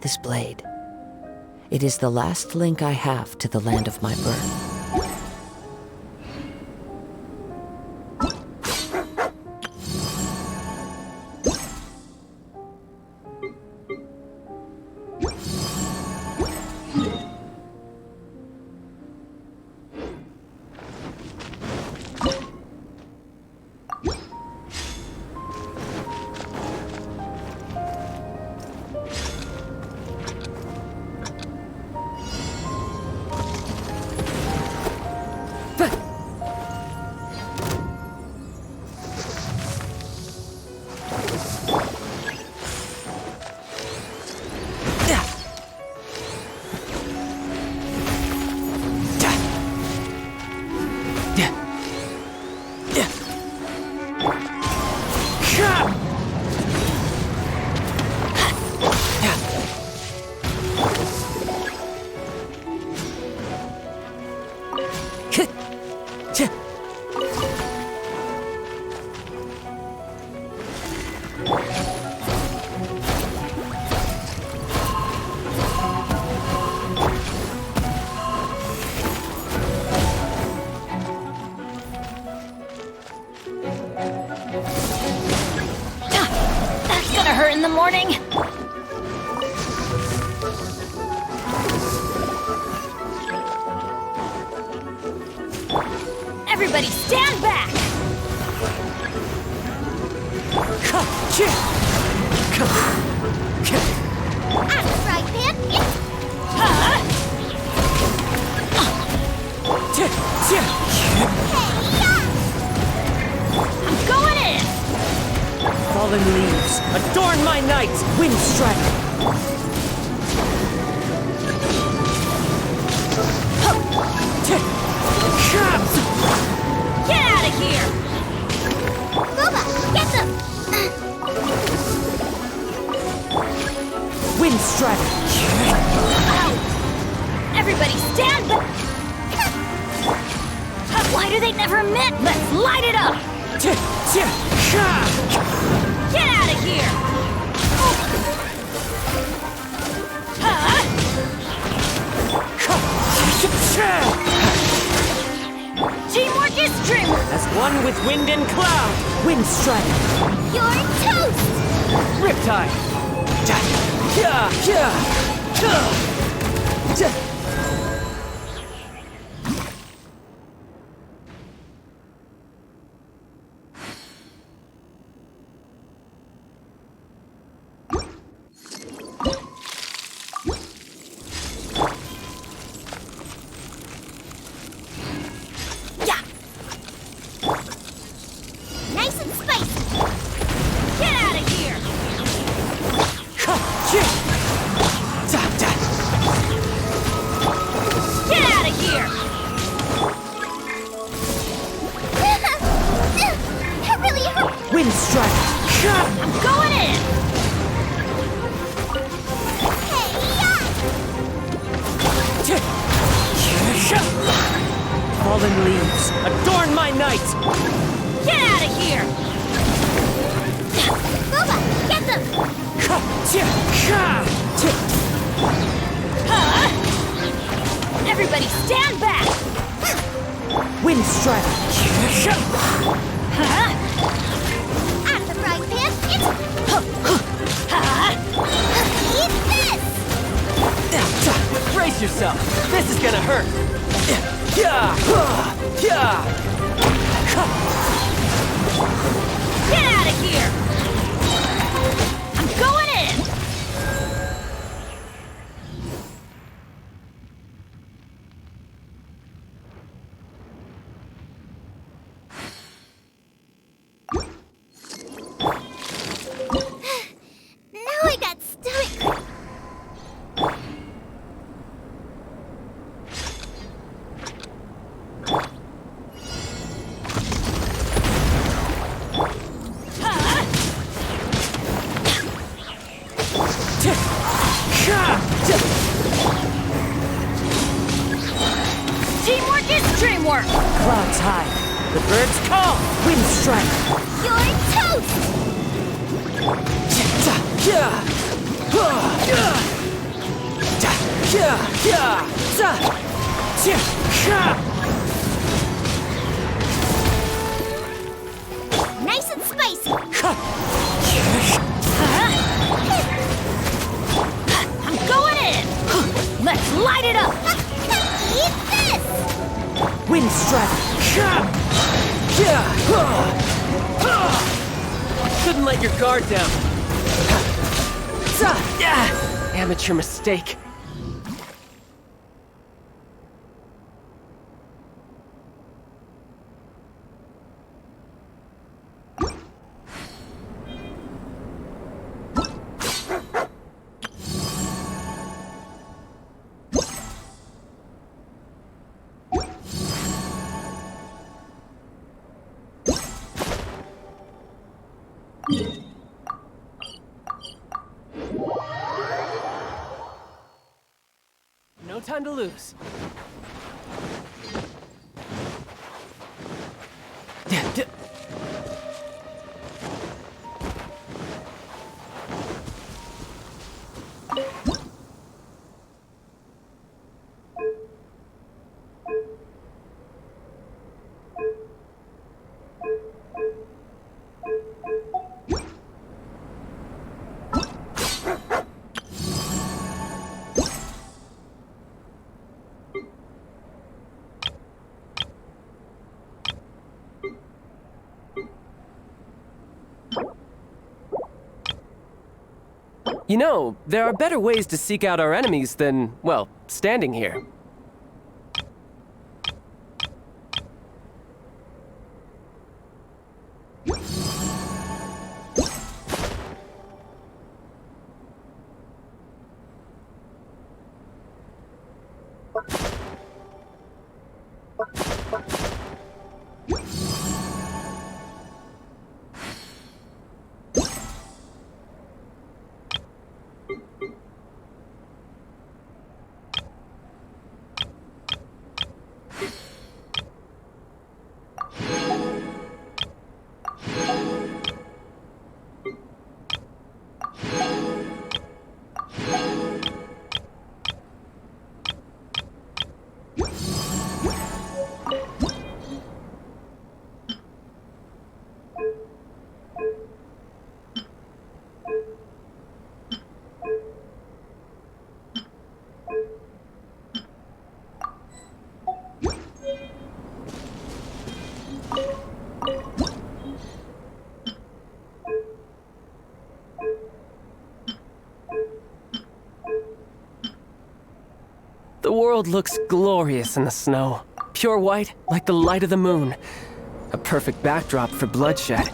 This blade, it is the last link I have to the land of my birth. That's gonna hurt in the morning. Everybody stand back! That's right, Pip. I'm going in! Fallen leaves, adorn my night! Wind strike! Get out of here! Booba, get them! Wind strike! Out! Everybody stand back! Why do they never admit? Let's light it up! Get out of here! Teamwork is dreamwork! As one with wind and cloud! Wind strike! You're toast! Riptide! Nice and spicy! Get out of here! Get out of here! That really hurt! Wind strike! I'm going in! Fallen leaves, adorn my night! Get out of here! Booba, get them! Everybody stand back! Wind strike! Out of the frying pan, it's... Eat this! Brace yourself! This is gonna hurt! Get out of here! I'm going in! Now I got stomach... Teamwork is dreamwork! Clouds high. The birds call. Wind strike. You're toast! Nice and spicy! I'm going in! Let's light it up! Eat this! Wind strike. Couldn't let your guard down. Amateur mistake. No time to lose. You know, there are better ways to seek out our enemies than, well, standing here. The world looks glorious in the snow. Pure white, like the light of the moon. A perfect backdrop for bloodshed.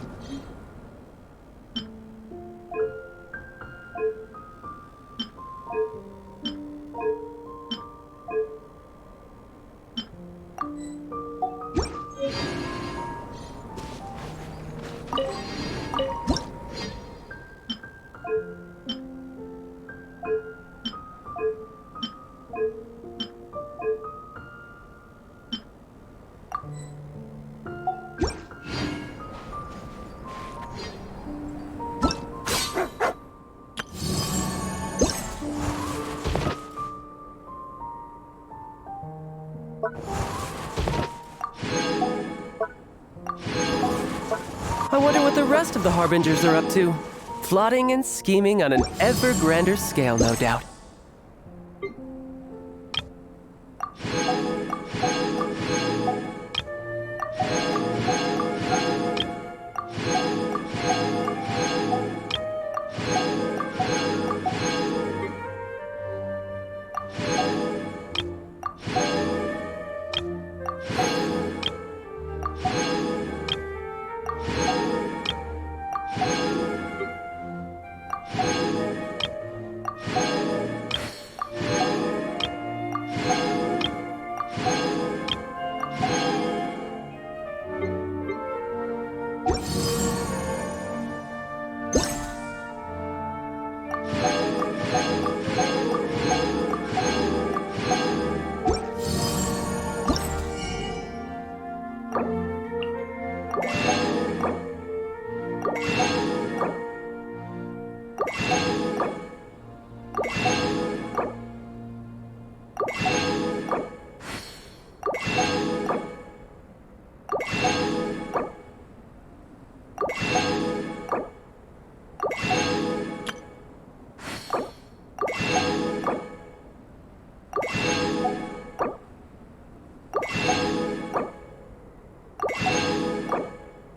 what the rest of the Harbingers are up to. Plotting and scheming on an ever grander scale, no doubt.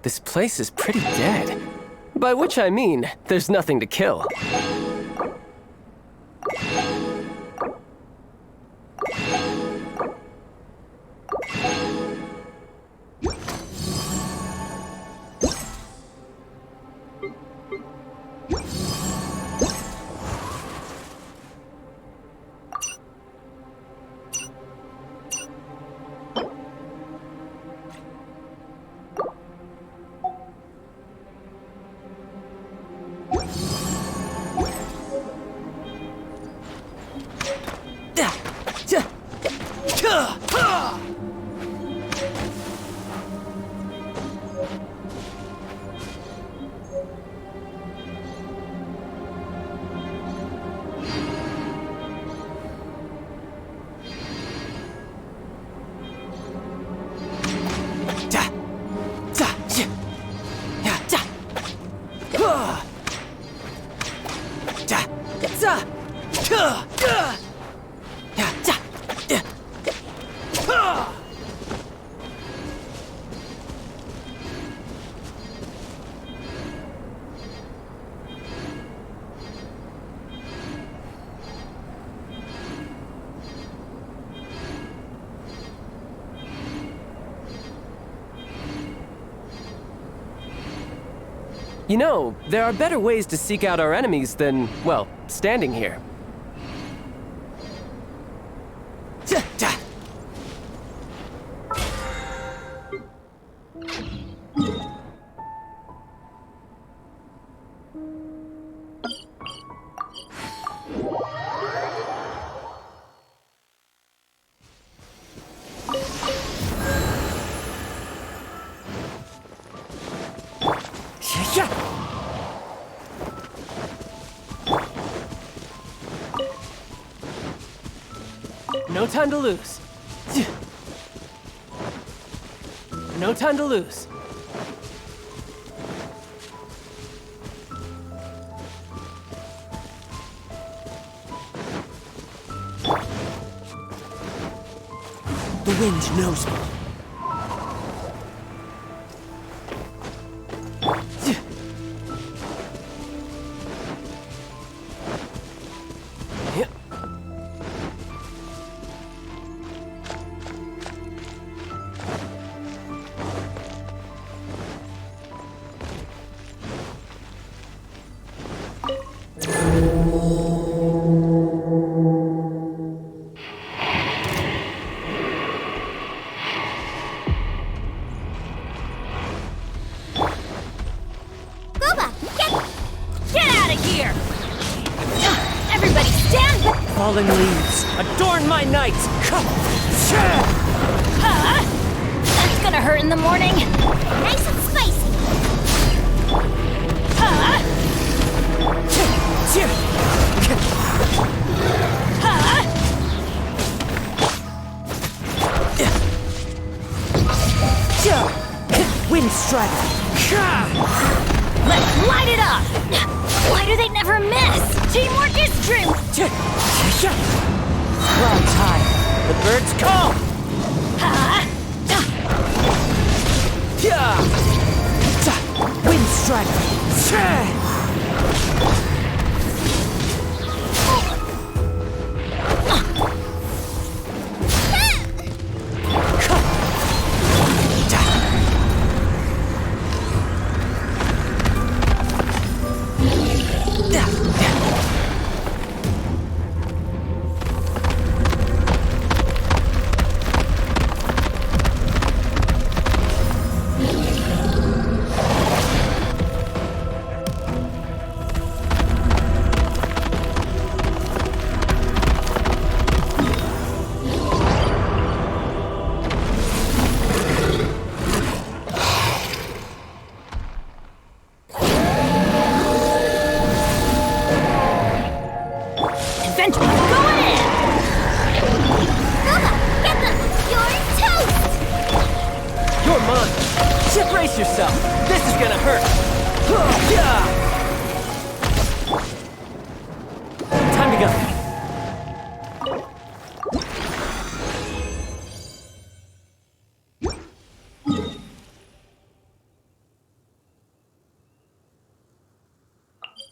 This place is pretty dead. By which I mean, there's nothing to kill. You know, there are better ways to seek out our enemies than, well, standing here. No time to lose. No time to lose. The wind knows me. Fallen leaves, adorn my night! That's gonna hurt in the morning. Nice and spicy. Wind strike! Let's light it up! Why do they never miss? Teamwork is true! Clouds high, the birds call! Wind strike! Brace yourself! This is gonna hurt! Time to go!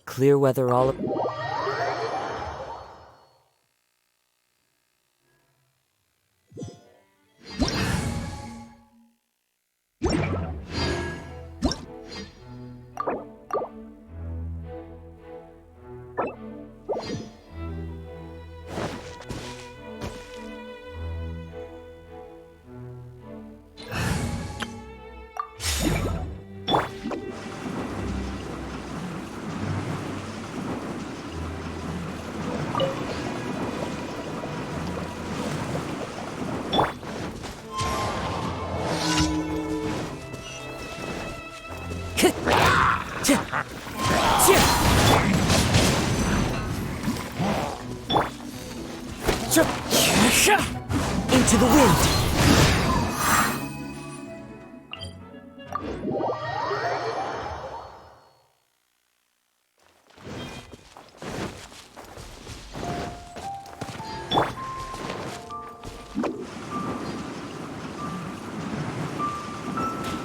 Clear weather all... Into the wind!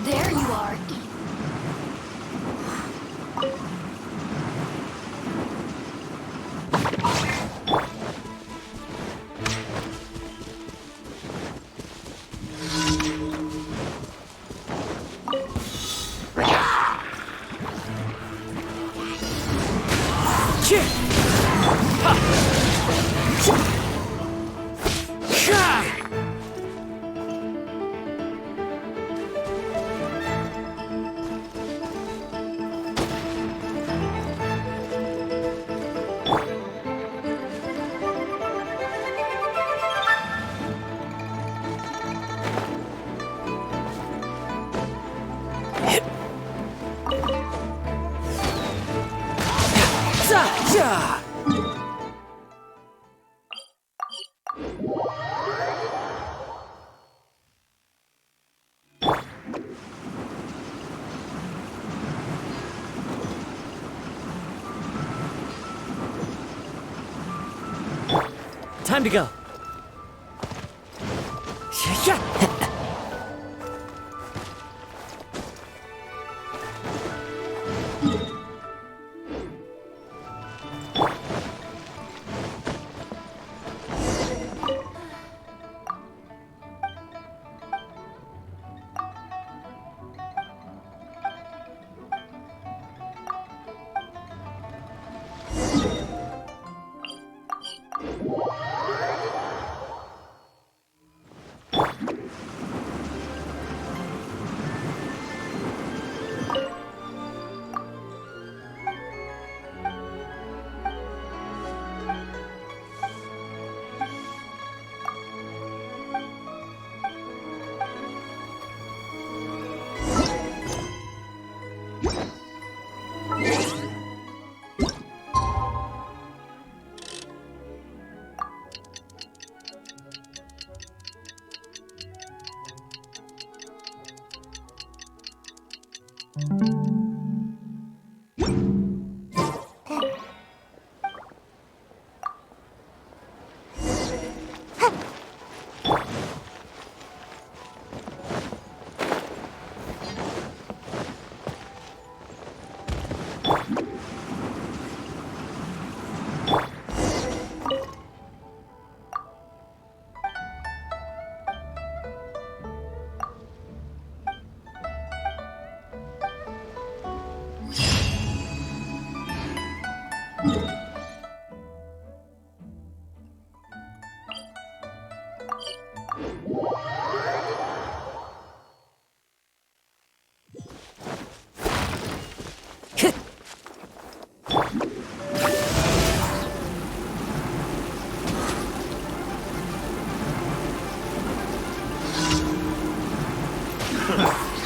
There you are. Time to go!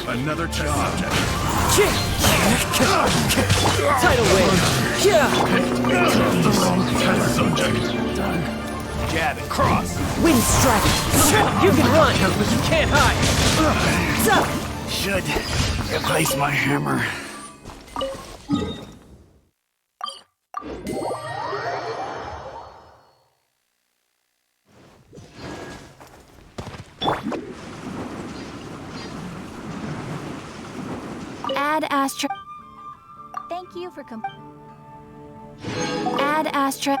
Another test subject. Tidal wave. Test subject. Done. Jab and cross. Wind strike. You can run, but you can't hide. Should replace my hammer. Add Astra. Thank you for Add Astra.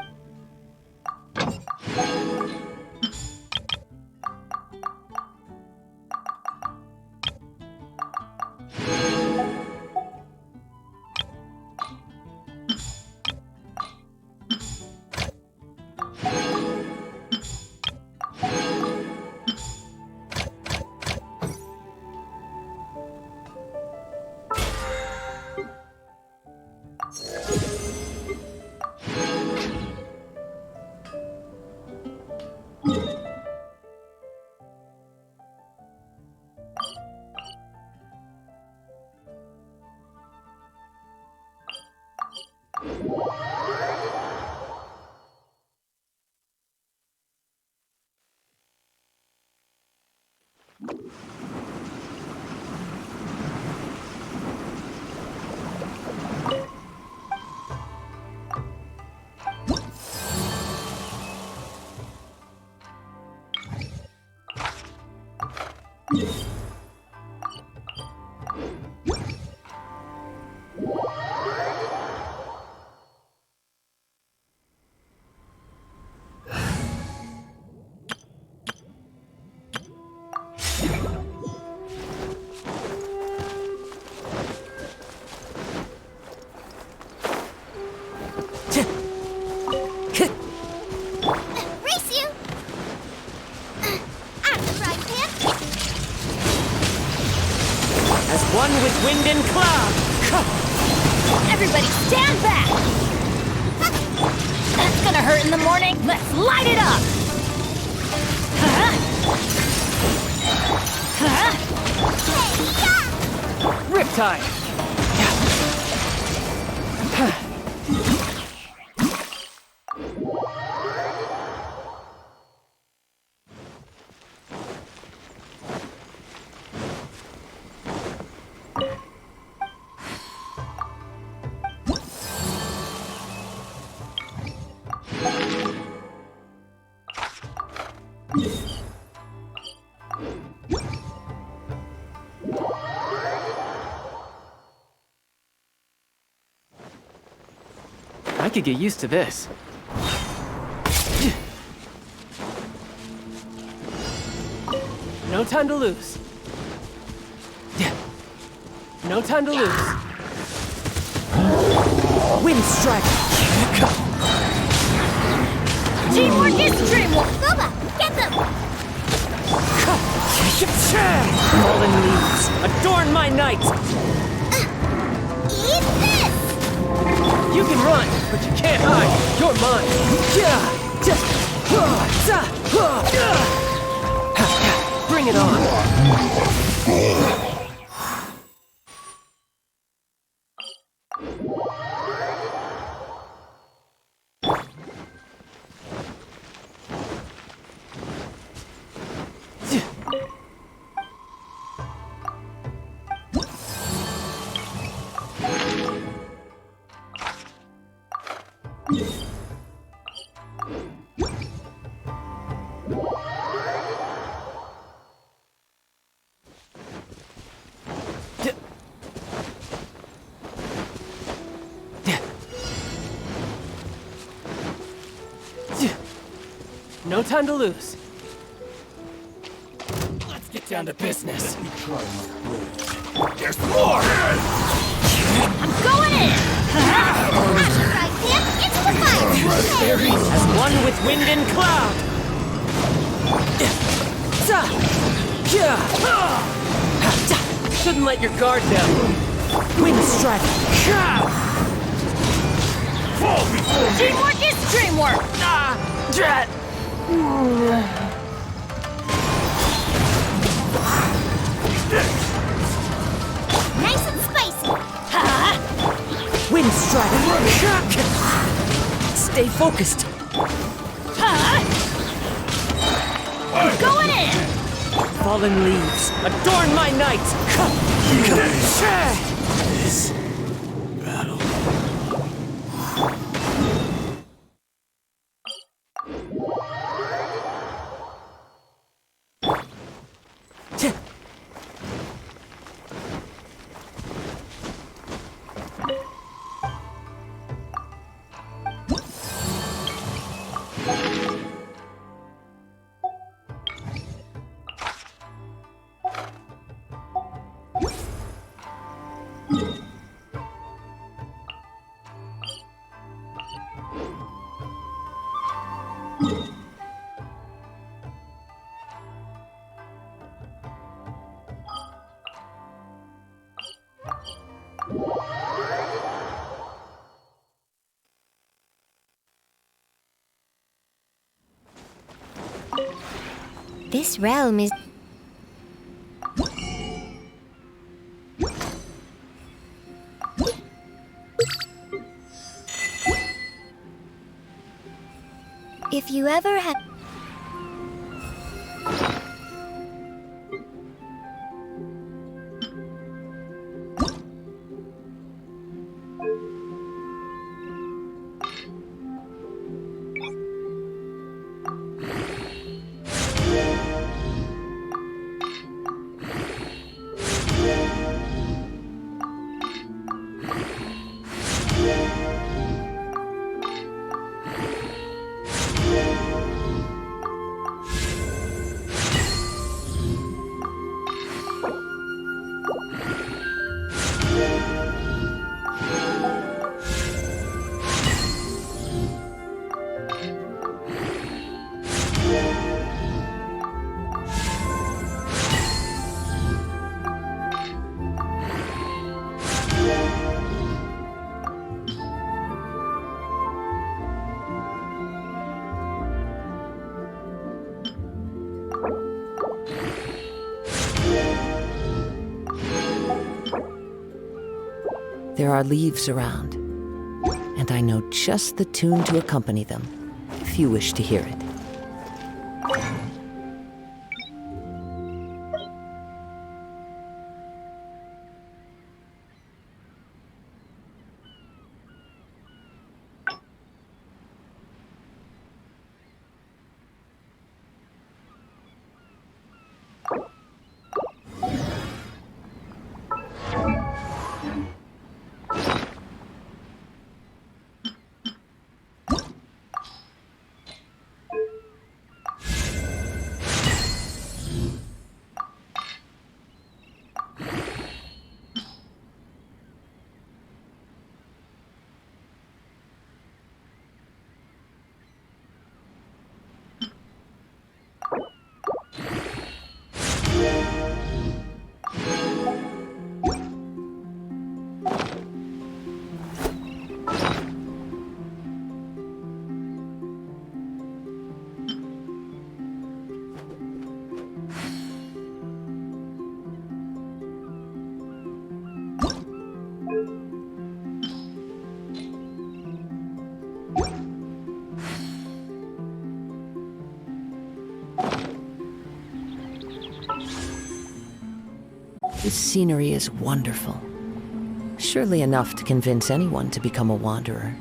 Race you! I'm the right pin. As one with wind and cloud. Everybody stand back! That's gonna hurt in the morning. Let's light it up! Riptide. I could get used to this. No time to lose. No time to lose. Wind strike. Teamwork is dreamwork! Boba, get them! Fallen leaves, adorn my night. Eat this! You can run, but you can't hide. You're mine. Bring it on. No time to lose. Let's get down to business. There's more! I'm going in! Right, Pip, into the fire! As one with wind and cloud. Shouldn't let your guard down. Wind strike. Teamwork is dreamwork! Drat. Nice and spicy! Wind strike. Stay focused. Going in! Fallen leaves, adorn my night. This battle. This realm is... If you ever have... There are leaves around, and I know just the tune to accompany them, if you wish to hear it. This scenery is wonderful. Surely enough to convince anyone to become a wanderer.